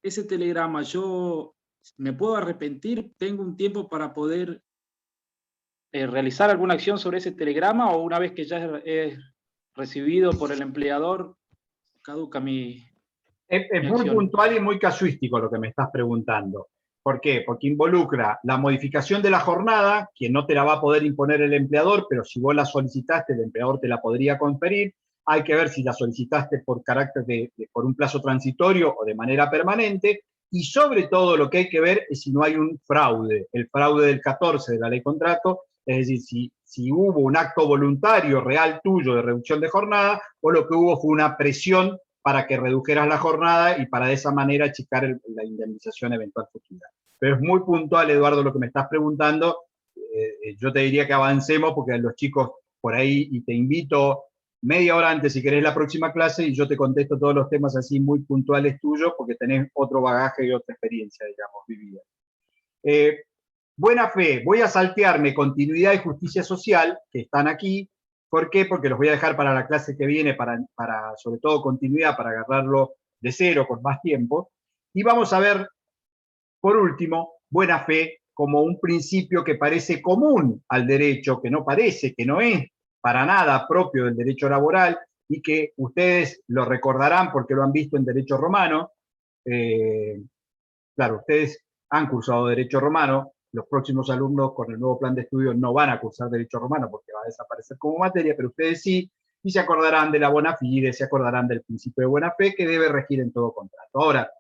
D: Ese telegrama, ¿yo me puedo arrepentir? ¿Tengo un tiempo para poder realizar alguna acción sobre ese telegrama, o una vez que ya es recibido por el empleador, caduca mi
A: muy
D: acción?
A: Puntual y muy casuístico lo que me estás preguntando. ¿Por qué? Porque involucra la modificación de la jornada, que no te la va a poder imponer el empleador, pero si vos la solicitaste, el empleador te la podría conferir. Hay que ver si la solicitaste por carácter por un plazo transitorio o de manera permanente. Y sobre todo lo que hay que ver es si no hay un fraude, el fraude del 14 de la ley contrato, es decir, si hubo un acto voluntario real tuyo de reducción de jornada, o lo que hubo fue una presión para que redujeras la jornada y para de esa manera achicar la indemnización eventual futura. Pero es muy puntual, Eduardo, lo que me estás preguntando. Yo te diría que avancemos, porque los chicos por ahí, y te invito media hora antes si querés la próxima clase, y yo te contesto todos los temas así muy puntuales tuyos, porque tenés otro bagaje y otra experiencia, digamos, vivida. Buena fe, voy a saltearme continuidad y justicia social, que están aquí. ¿Por qué? Porque los voy a dejar para la clase que viene, para sobre todo continuidad, para agarrarlo de cero con más tiempo. Y vamos a ver, por último, buena fe como un principio que parece común al derecho, que no parece, que no es para nada propio del derecho laboral, y que ustedes lo recordarán porque lo han visto en derecho romano. Claro, ustedes han cursado derecho romano. Los próximos alumnos con el nuevo plan de estudio no van a cursar derecho romano porque va a desaparecer como materia, pero ustedes sí, y se acordarán de la bona fide, se acordarán del principio de buena fe que debe regir en todo contrato. Ahora,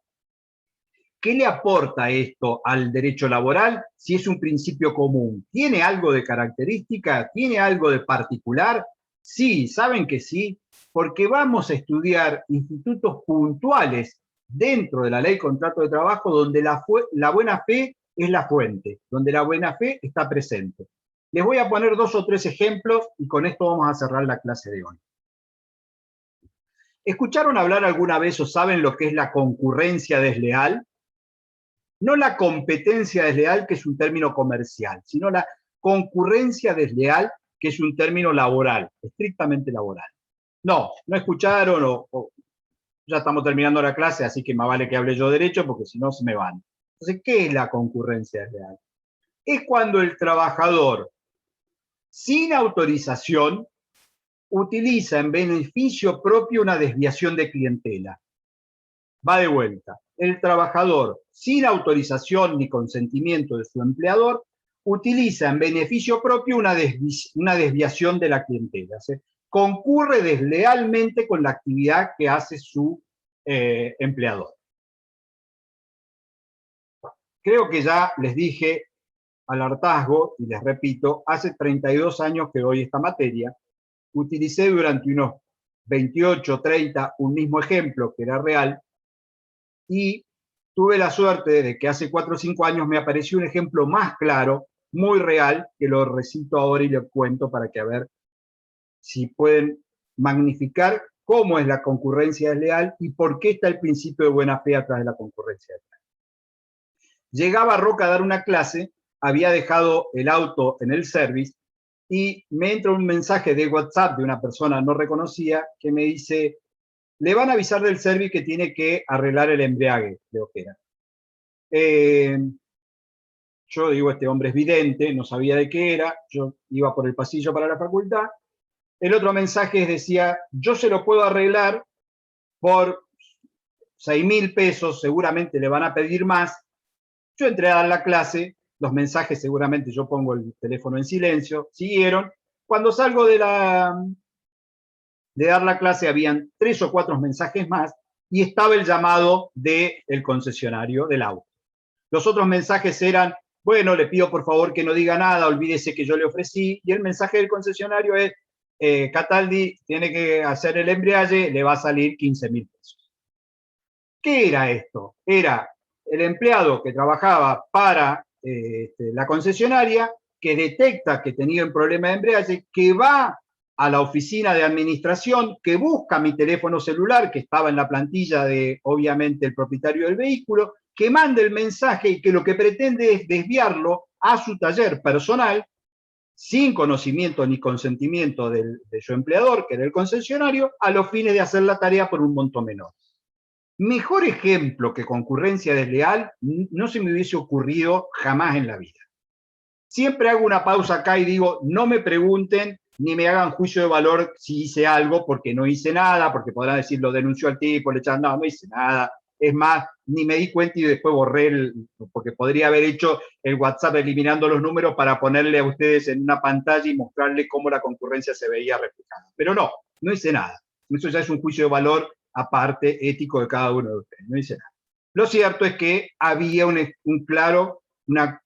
A: ¿qué le aporta esto al derecho laboral si es un principio común? ¿Tiene algo de característica? ¿Tiene algo de particular? Sí, ¿saben que sí? Porque vamos a estudiar institutos puntuales dentro de la ley contrato de trabajo donde la buena fe es la fuente, donde la buena fe está presente. Les voy a poner 2 o 3 ejemplos y con esto vamos a cerrar la clase de hoy. ¿Escucharon hablar alguna vez o saben lo que es la concurrencia desleal? No la competencia desleal, que es un término comercial, sino la concurrencia desleal, que es un término laboral, estrictamente laboral. no escucharon o ya estamos terminando la clase, así que más vale que hable yo derecho porque si no se me van. Entonces, ¿qué es la concurrencia desleal? Es cuando el trabajador, sin autorización, utiliza en beneficio propio una desviación de clientela. Va de vuelta. El trabajador, sin autorización ni consentimiento de su empleador, utiliza en beneficio propio una desviación de la clientela. ¿Sí? Concurre deslealmente con la actividad que hace su empleador. Creo que ya les dije al hartazgo, y les repito, hace 32 años que doy esta materia, utilicé durante unos 28, 30, un mismo ejemplo que era real, y tuve la suerte de que hace 4 o 5 años me apareció un ejemplo más claro, muy real, que lo recito ahora y lo cuento para que a ver si pueden magnificar cómo es la concurrencia desleal y por qué está el principio de buena fe atrás de la concurrencia desleal. Llegaba Roca a dar una clase, había dejado el auto en el service y me entra un mensaje de WhatsApp de una persona no reconocida que me dice: le van a avisar del service que tiene que arreglar el embriague de Ojera. Yo digo, este hombre es vidente, no sabía de qué era, yo iba por el pasillo para la facultad. El otro mensaje decía: yo se lo puedo arreglar por 6.000 pesos, seguramente le van a pedir más. Yo entré a dar la clase, los mensajes seguramente yo pongo el teléfono en silencio, siguieron. Cuando salgo de dar la clase habían 3 o 4 mensajes más y estaba el llamado del concesionario del auto. Los otros mensajes eran: bueno, le pido por favor que no diga nada, olvídese que yo le ofrecí, y el mensaje del concesionario es: Cataldi tiene que hacer el embriague, le va a salir 15.000 pesos. ¿Qué era esto? Era el empleado que trabajaba para la concesionaria, que detecta que tenía un problema de embriague, que va a la oficina de administración, que busca mi teléfono celular, que estaba en la plantilla de, obviamente, el propietario del vehículo, que manda el mensaje y que lo que pretende es desviarlo a su taller personal, sin conocimiento ni consentimiento de su empleador, que era el concesionario, a los fines de hacer la tarea por un monto menor. Mejor ejemplo que concurrencia desleal no se me hubiese ocurrido jamás en la vida. Siempre hago una pausa acá y digo: no me pregunten ni me hagan juicio de valor si hice algo, porque no hice nada, porque podrán decir: lo denunció al tipo, le echaron. No hice nada. Es más, ni me di cuenta y después borré, porque podría haber hecho el WhatsApp eliminando los números para ponerle a ustedes en una pantalla y mostrarles cómo la concurrencia se veía reflejada. Pero no hice nada. Eso ya es un juicio de valor aparte, ético de cada uno de ustedes. No hice nada. Lo cierto es que había una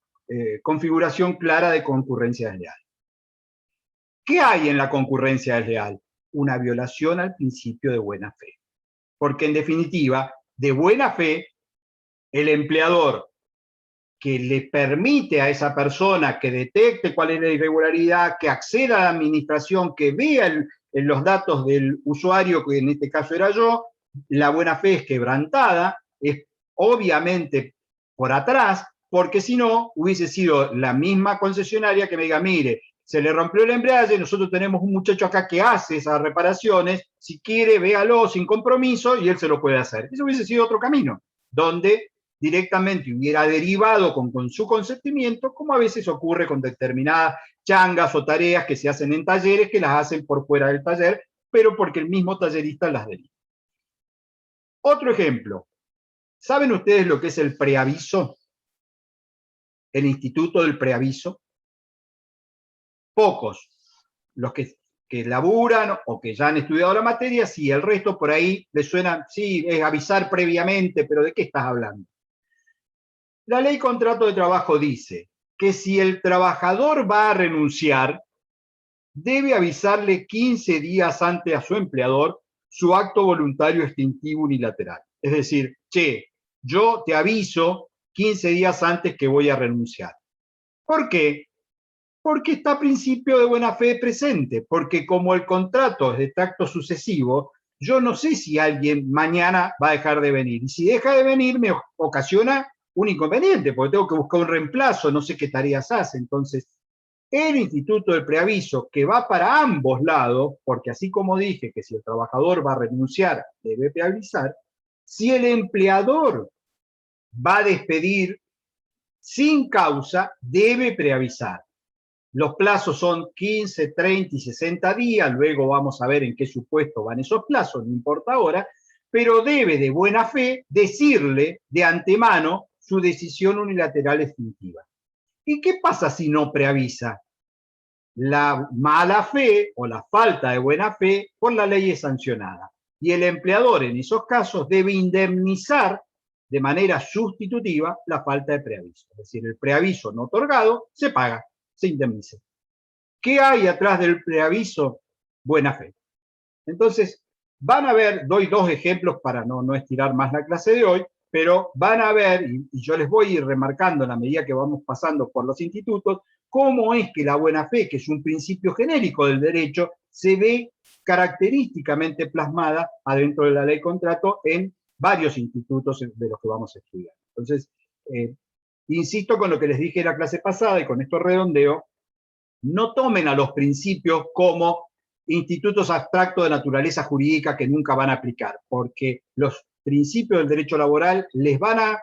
A: configuración clara de concurrencia desleal. ¿Qué hay en la concurrencia desleal? Una violación al principio de buena fe. Porque en definitiva, de buena fe, el empleador que le permite a esa persona que detecte cuál es la irregularidad, que acceda a la administración, que vea en los datos del usuario, que en este caso era yo, la buena fe es quebrantada, es obviamente por atrás, porque si no, hubiese sido la misma concesionaria que me diga: mire, se le rompió el embrague, nosotros tenemos un muchacho acá que hace esas reparaciones, si quiere, véalo sin compromiso y él se lo puede hacer. Eso hubiese sido otro camino, donde directamente hubiera derivado con su consentimiento, como a veces ocurre con determinadas changas o tareas que se hacen en talleres, que las hacen por fuera del taller, pero porque el mismo tallerista las deriva. Otro ejemplo. ¿Saben ustedes lo que es el preaviso? El instituto del preaviso. Pocos. Los que laburan o que ya han estudiado la materia, sí, el resto por ahí les suena: sí, es avisar previamente, pero ¿de qué estás hablando? La ley contrato de trabajo dice que si el trabajador va a renunciar, debe avisarle 15 días antes a su empleador su acto voluntario extintivo unilateral. Es decir: che, yo te aviso 15 días antes que voy a renunciar. ¿Por qué? Porque está principio de buena fe presente, porque como el contrato es de tacto sucesivo, yo no sé si alguien mañana va a dejar de venir. Y si deja de venir, me ocasiona un inconveniente, porque tengo que buscar un reemplazo, no sé qué tareas hace. Entonces, El instituto del preaviso, que va para ambos lados, porque así como dije que si el trabajador va a renunciar, debe preavisar, si el empleador va a despedir sin causa, debe preavisar. Los plazos son 15, 30 y 60 días, luego vamos a ver en qué supuesto van esos plazos, no importa ahora, pero debe de buena fe decirle de antemano su decisión unilateral extintiva. ¿Y qué pasa si no preavisa? La mala fe o la falta de buena fe por la ley es sancionada. Y el empleador en esos casos debe indemnizar de manera sustitutiva la falta de preaviso. Es decir, el preaviso no otorgado se paga, se indemniza. ¿Qué hay atrás del preaviso? Buena fe. Entonces, van a ver, doy dos ejemplos para no estirar más la clase de hoy, pero van a ver, y yo les voy a ir remarcando a la medida que vamos pasando por los institutos, cómo es que la buena fe, que es un principio genérico del derecho, se ve característicamente plasmada adentro de la ley contrato en varios institutos de los que vamos a estudiar. Entonces, insisto con lo que les dije en la clase pasada, y con esto redondeo, no tomen a los principios como institutos abstractos de naturaleza jurídica que nunca van a aplicar, porque los principios del derecho laboral les van a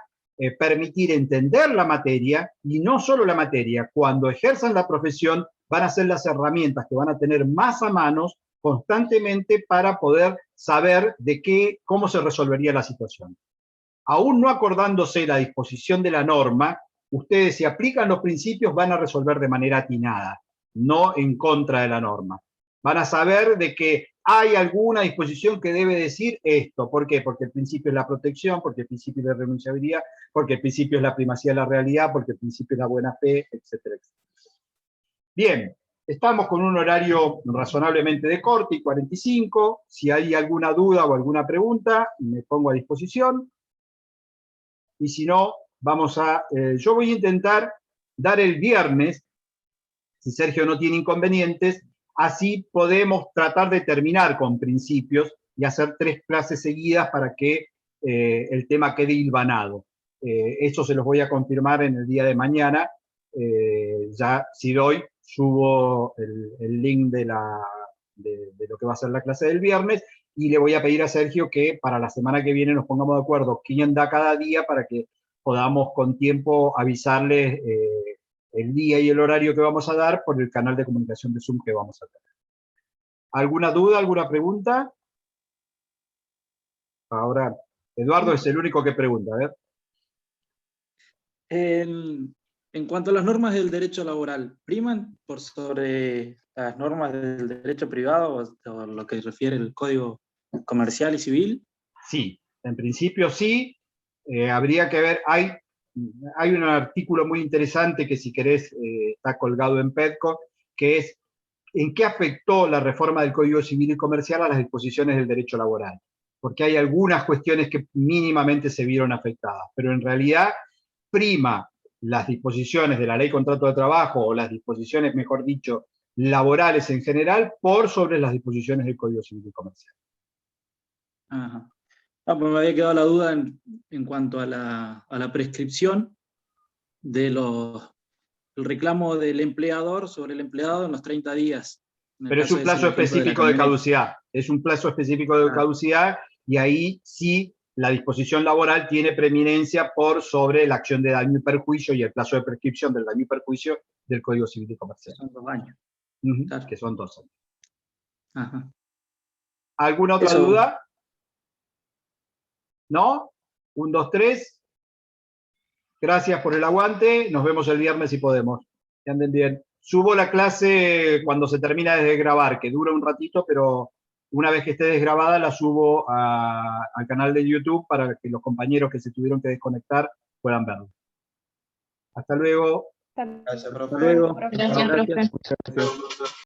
A: permitir entender la materia, y no solo la materia, cuando ejerzan la profesión van a ser las herramientas que van a tener más a mano constantemente para poder saber cómo se resolvería la situación. Aún no acordándose la disposición de la norma, ustedes si aplican los principios van a resolver de manera atinada, no en contra de la norma. Van a saber de que hay alguna disposición que debe decir esto. ¿Por qué? Porque el principio es la protección, porque el principio es la renunciabilidad, porque el principio es la primacía de la realidad, porque el principio es la buena fe, etcétera, etcétera. Bien, estamos con un horario razonablemente de corte, y 45. Si hay alguna duda o alguna pregunta, me pongo a disposición. Y si no, yo voy a intentar dar el viernes, si Sergio no tiene inconvenientes, así podemos tratar de terminar con principios y hacer 3 clases seguidas para que el tema quede hilvanado. Eso se los voy a confirmar en el día de mañana. Ya si doy, subo el link de lo que va a ser la clase del viernes, y le voy a pedir a Sergio que para la semana que viene nos pongamos de acuerdo quién da cada día para que podamos con tiempo avisarles el día y el horario que vamos a dar por el canal de comunicación de Zoom que vamos a tener. ¿Alguna duda, alguna pregunta? Ahora, Eduardo es el único que pregunta, a ver.
D: En cuanto a las normas del derecho laboral, ¿priman por sobre las normas del derecho privado o lo que refiere el Código Comercial y Civil?
A: Sí, en principio sí. Habría que ver, hay un artículo muy interesante que si querés está colgado en PEDCO, que es ¿en qué afectó la reforma del Código Civil y Comercial a las disposiciones del derecho laboral? Porque hay algunas cuestiones que mínimamente se vieron afectadas, pero en realidad prima las disposiciones de la Ley Contrato de Trabajo, o las disposiciones, mejor dicho, laborales en general, por sobre las disposiciones del Código Civil y Comercial.
D: Ajá. Pues me había quedado la duda en cuanto a la prescripción del reclamo del empleador sobre el empleado en los 30 días.
A: Pero es un plazo específico de caducidad. Es un plazo específico de caducidad, y ahí sí la disposición laboral tiene preeminencia por sobre la acción de daño y perjuicio y el plazo de prescripción del daño y perjuicio del Código Civil y Comercial.
D: Son 2 años.
A: Claro. Que son 2 años.
D: Ajá.
A: ¿Alguna otra duda? ¿No? 1, 2, 3. Gracias por el aguante. Nos vemos el viernes si podemos. Que anden bien. Subo la clase cuando se termina de desgrabar, que dura un ratito, pero una vez que esté desgrabada la subo al canal de YouTube para que los compañeros que se tuvieron que desconectar puedan verlo. Hasta luego.
D: Gracias, profe.
C: Gracias, profe.
A: Muchas gracias.